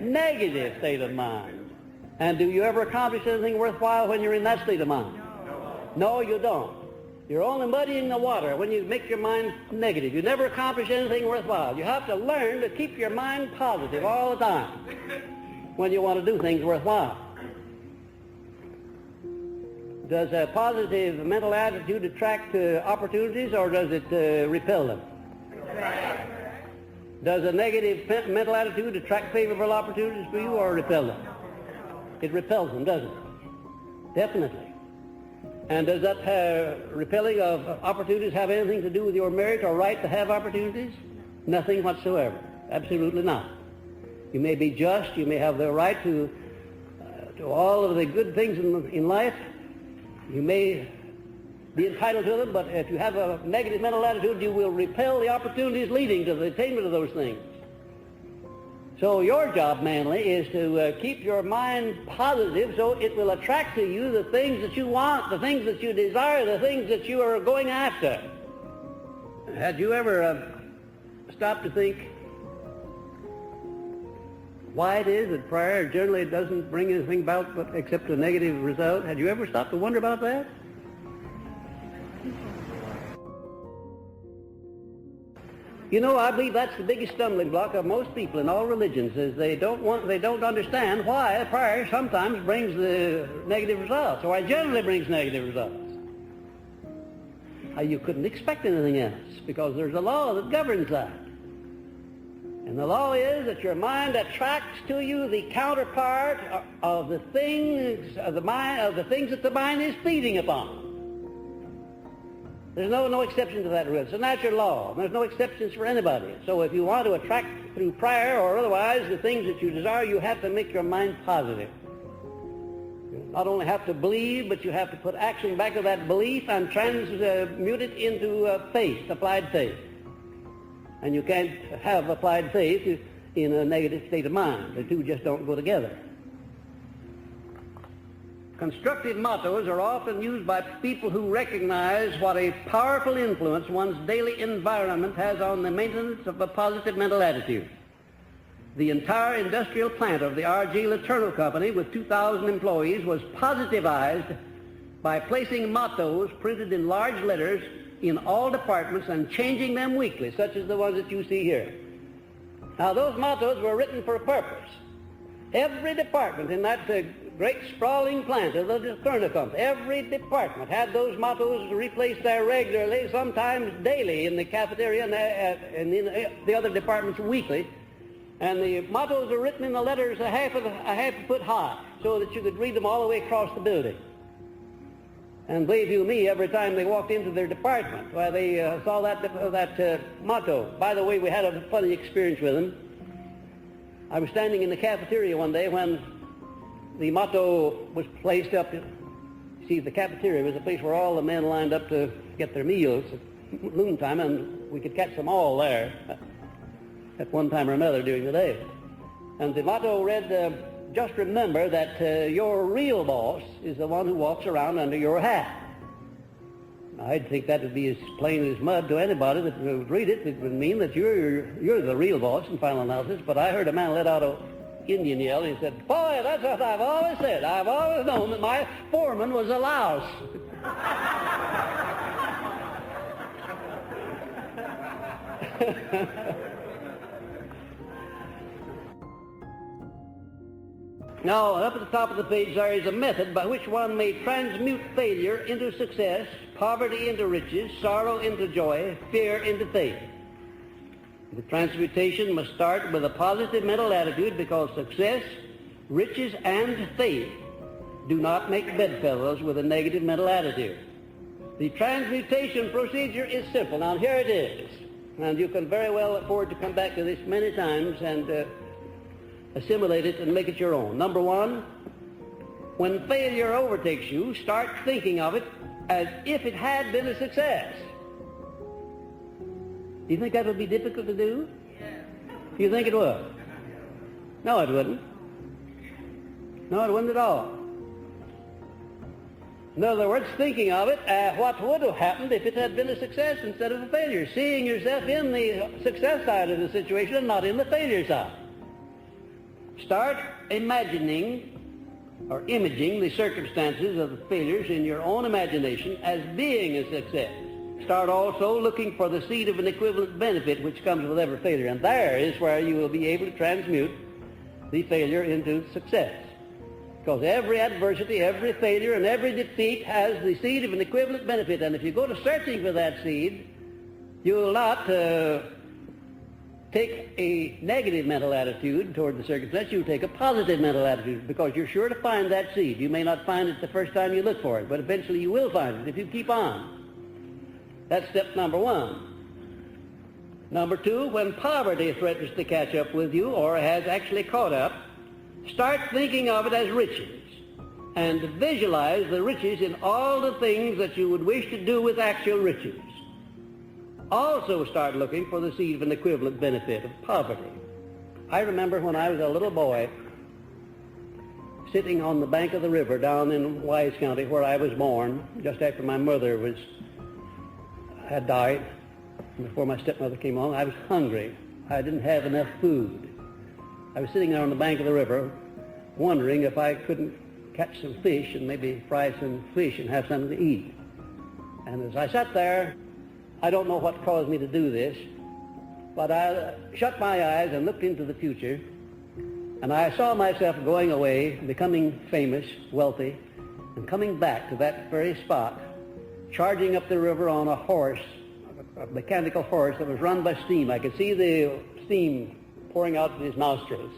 Negative state of mind. And do you ever accomplish anything worthwhile when you're in that state of mind? No, you don't. You're only muddying the water when you make your mind negative. You never accomplish anything worthwhile. You have to learn to keep your mind positive all the time when you want to do things worthwhile. Does a positive mental attitude attract opportunities, or does it repel them? Does a negative mental attitude attract favorable opportunities for you, or repel them? It repels them, doesn't it? Definitely. And does that repelling of opportunities have anything to do with your merit or right to have opportunities? Nothing whatsoever. Absolutely not. You may be just, you may have the right to all of the good things in life. You may be entitled to them, but if you have a negative mental attitude, you will repel the opportunities leading to the attainment of those things. So your job, manly, is to keep your mind positive so it will attract to you the things that you want, the things that you desire, the things that you are going after. Had you ever stopped to think why it is that prayer generally doesn't bring anything about except a negative result? Had you ever stopped to wonder about that? You know, I believe that's the biggest stumbling block of most people in all religions, is they don't understand why prayer sometimes brings the negative results, or generally brings negative results. You couldn't expect anything else, because there's a law that governs that. And the law is that your mind attracts to you the counterpart of the things of the things that the mind is feeding upon. There's no exception to that rule. It's a natural law. There's no exceptions for anybody. So if you want to attract through prayer or otherwise the things that you desire, you have to make your mind positive. You not only have to believe, but you have to put action back of that belief and transmute it into faith, applied faith. And you can't have applied faith in a negative state of mind. The two just don't go together. Constructive mottos are often used by people who recognize what a powerful influence one's daily environment has on the maintenance of a positive mental attitude. The entire industrial plant of the R.G. Letourneau Company, with 2,000 employees, was positivized by placing mottos printed in large letters in all departments and changing them weekly, such as the ones that you see here. Now, those mottos were written for a purpose. Every department in that great sprawling plant of the Letourneau Company, every department had those mottos replaced there regularly, sometimes daily in the cafeteria and in the other departments weekly. And the mottos are written in the letters a half a foot high, so that you could read them all the way across the building. And believe you me, every time they walked into their department, well, they saw that motto. By the way, we had a funny experience with them. I was standing in the cafeteria one day when the motto was placed up. See, the cafeteria was a place where all the men lined up to get their meals at noontime, and we could catch them all there at one time or another during the day. And the motto read, just remember that your real boss is the one who walks around under your hat. I'd think that would be as plain as mud to anybody that would read it. It would mean that you're the real boss in final analysis. But I heard a man let out an Indian yell, and he said, boy, that's what I've always said. I've always known that my foreman was a louse. Now, up at the top of the page there is a method by which one may transmute failure into success, poverty into riches, sorrow into joy, fear into faith. The transmutation must start with a positive mental attitude, because success, riches, and faith do not make bedfellows with a negative mental attitude. The transmutation procedure is simple. Now, here it is. And you can very well afford to come back to this many times and assimilate it and make it your own. Number one, when failure overtakes you, start thinking of it as if it had been a success. Do you think that would be difficult to do? Do you think it would? No, it wouldn't. No, it wouldn't at all. In other words, thinking of it, what would have happened if it had been a success instead of a failure? Seeing yourself in the success side of the situation and not in the failure side. Start imagining or imaging the circumstances of the failures in your own imagination as being a success. Start also looking for the seed of an equivalent benefit which comes with every failure. And there is where you will be able to transmute the failure into success. Because every adversity, every failure, and every defeat has the seed of an equivalent benefit. And if you go to searching for that seed, you'll not take a negative mental attitude toward the circumstance. You'll take a positive mental attitude, because you're sure to find that seed. You may not find it the first time you look for it, but eventually you will find it if you keep on. That's step number one. Number two, when poverty threatens to catch up with you or has actually caught up, start thinking of it as riches, and visualize the riches in all the things that you would wish to do with actual riches. Also start looking for the seed of an equivalent benefit of poverty. I remember when I was a little boy, sitting on the bank of the river down in Wise County, where I was born, just after my mother had died, before my stepmother came along. I was hungry. I didn't have enough food. I was sitting there on the bank of the river, wondering if I couldn't catch some fish and maybe fry some fish and have something to eat. And as I sat there, I don't know what caused me to do this, but I shut my eyes and looked into the future, and I saw myself going away, becoming famous, wealthy, and coming back to that very spot, charging up the river on a horse, a mechanical horse that was run by steam. I could see the steam pouring out of his nostrils.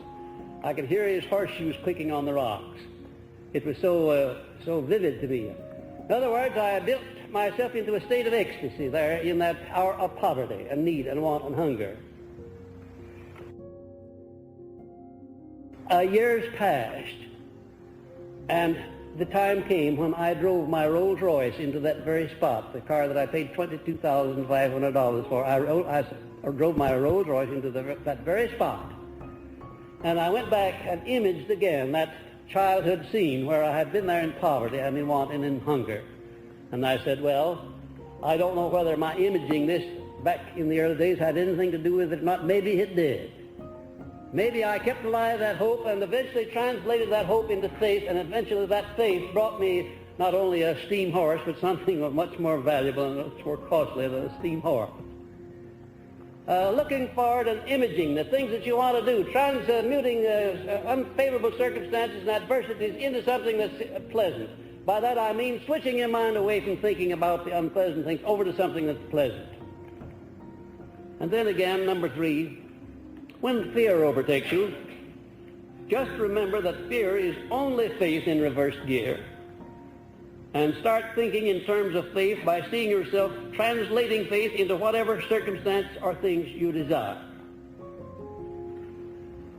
I could hear his horseshoes clicking on the rocks. It was so vivid to me. In other words, I built myself into a state of ecstasy there in that hour of poverty and need and want and hunger. Years passed, and the time came when I drove my Rolls Royce into that very spot, the car that I paid $22,500 for. I drove my Rolls Royce into that very spot. And I went back and imaged again that childhood scene where I had been there in poverty and in want and in hunger. And I said, well, I don't know whether my imaging this back in the early days had anything to do with it or not. Maybe it did. Maybe I kept alive that hope and eventually translated that hope into faith, and eventually that faith brought me not only a steam horse, but something of much more valuable and much more costly than a steam horse. Looking forward and imaging the things that you want to do, transmuting unfavorable circumstances and adversities into something that's pleasant. By that I mean switching your mind away from thinking about the unpleasant things over to something that's pleasant. And then again, number three, when fear overtakes you, just remember that fear is only faith in reverse gear. And start thinking in terms of faith by seeing yourself translating faith into whatever circumstance or things you desire.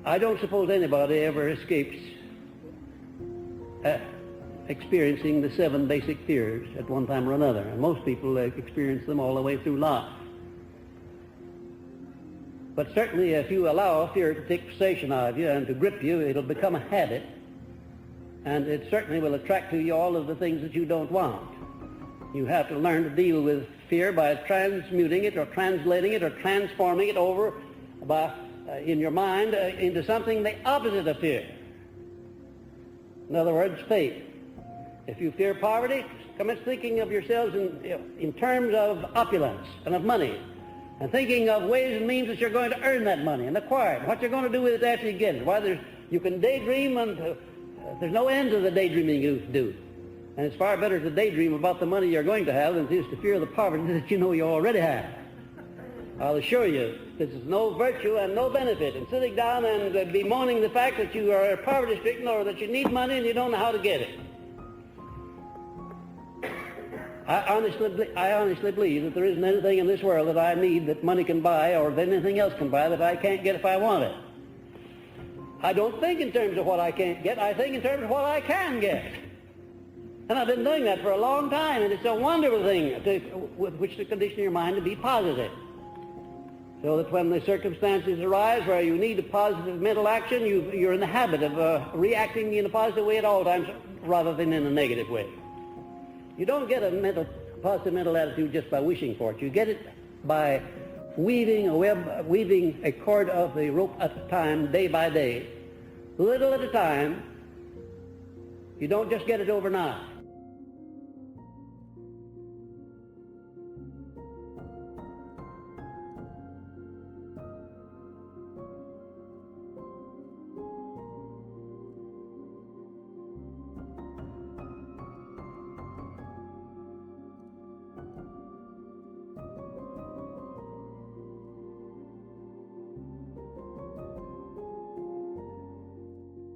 I don't suppose anybody ever escapes experiencing the 7 basic fears at one time or another. And most people experience them all the way through life. But certainly if you allow fear to take possession of you and to grip you, it'll become a habit. And it certainly will attract to you all of the things that you don't want. You have to learn to deal with fear by transmuting it or translating it or transforming it over in your mind into something the opposite of fear. In other words, faith. If you fear poverty, commence thinking of yourselves in terms of opulence and of money, and thinking of ways and means that you're going to earn that money and acquire it, what you're going to do with it after you get it. Why, you can daydream, and there's no end to the daydreaming you do. And it's far better to daydream about the money you're going to have than it is to fear the poverty that you know you already have. I'll assure you, there's no virtue and no benefit in sitting down and bemoaning the fact that you are poverty-stricken or that you need money and you don't know how to get it. I honestly believe that there isn't anything in this world that I need that money can buy or that anything else can buy that I can't get if I want it. I don't think in terms of what I can't get. I think in terms of what I can get. And I've been doing that for a long time, and it's a wonderful thing with which to condition your mind to be positive. So that when the circumstances arise where you need a positive mental action, you're in the habit of reacting in a positive way at all times rather than in a negative way. You don't get a positive mental attitude just by wishing for it. You get it by weaving a cord of the rope at a time, day by day, little at a time. You don't just get it overnight.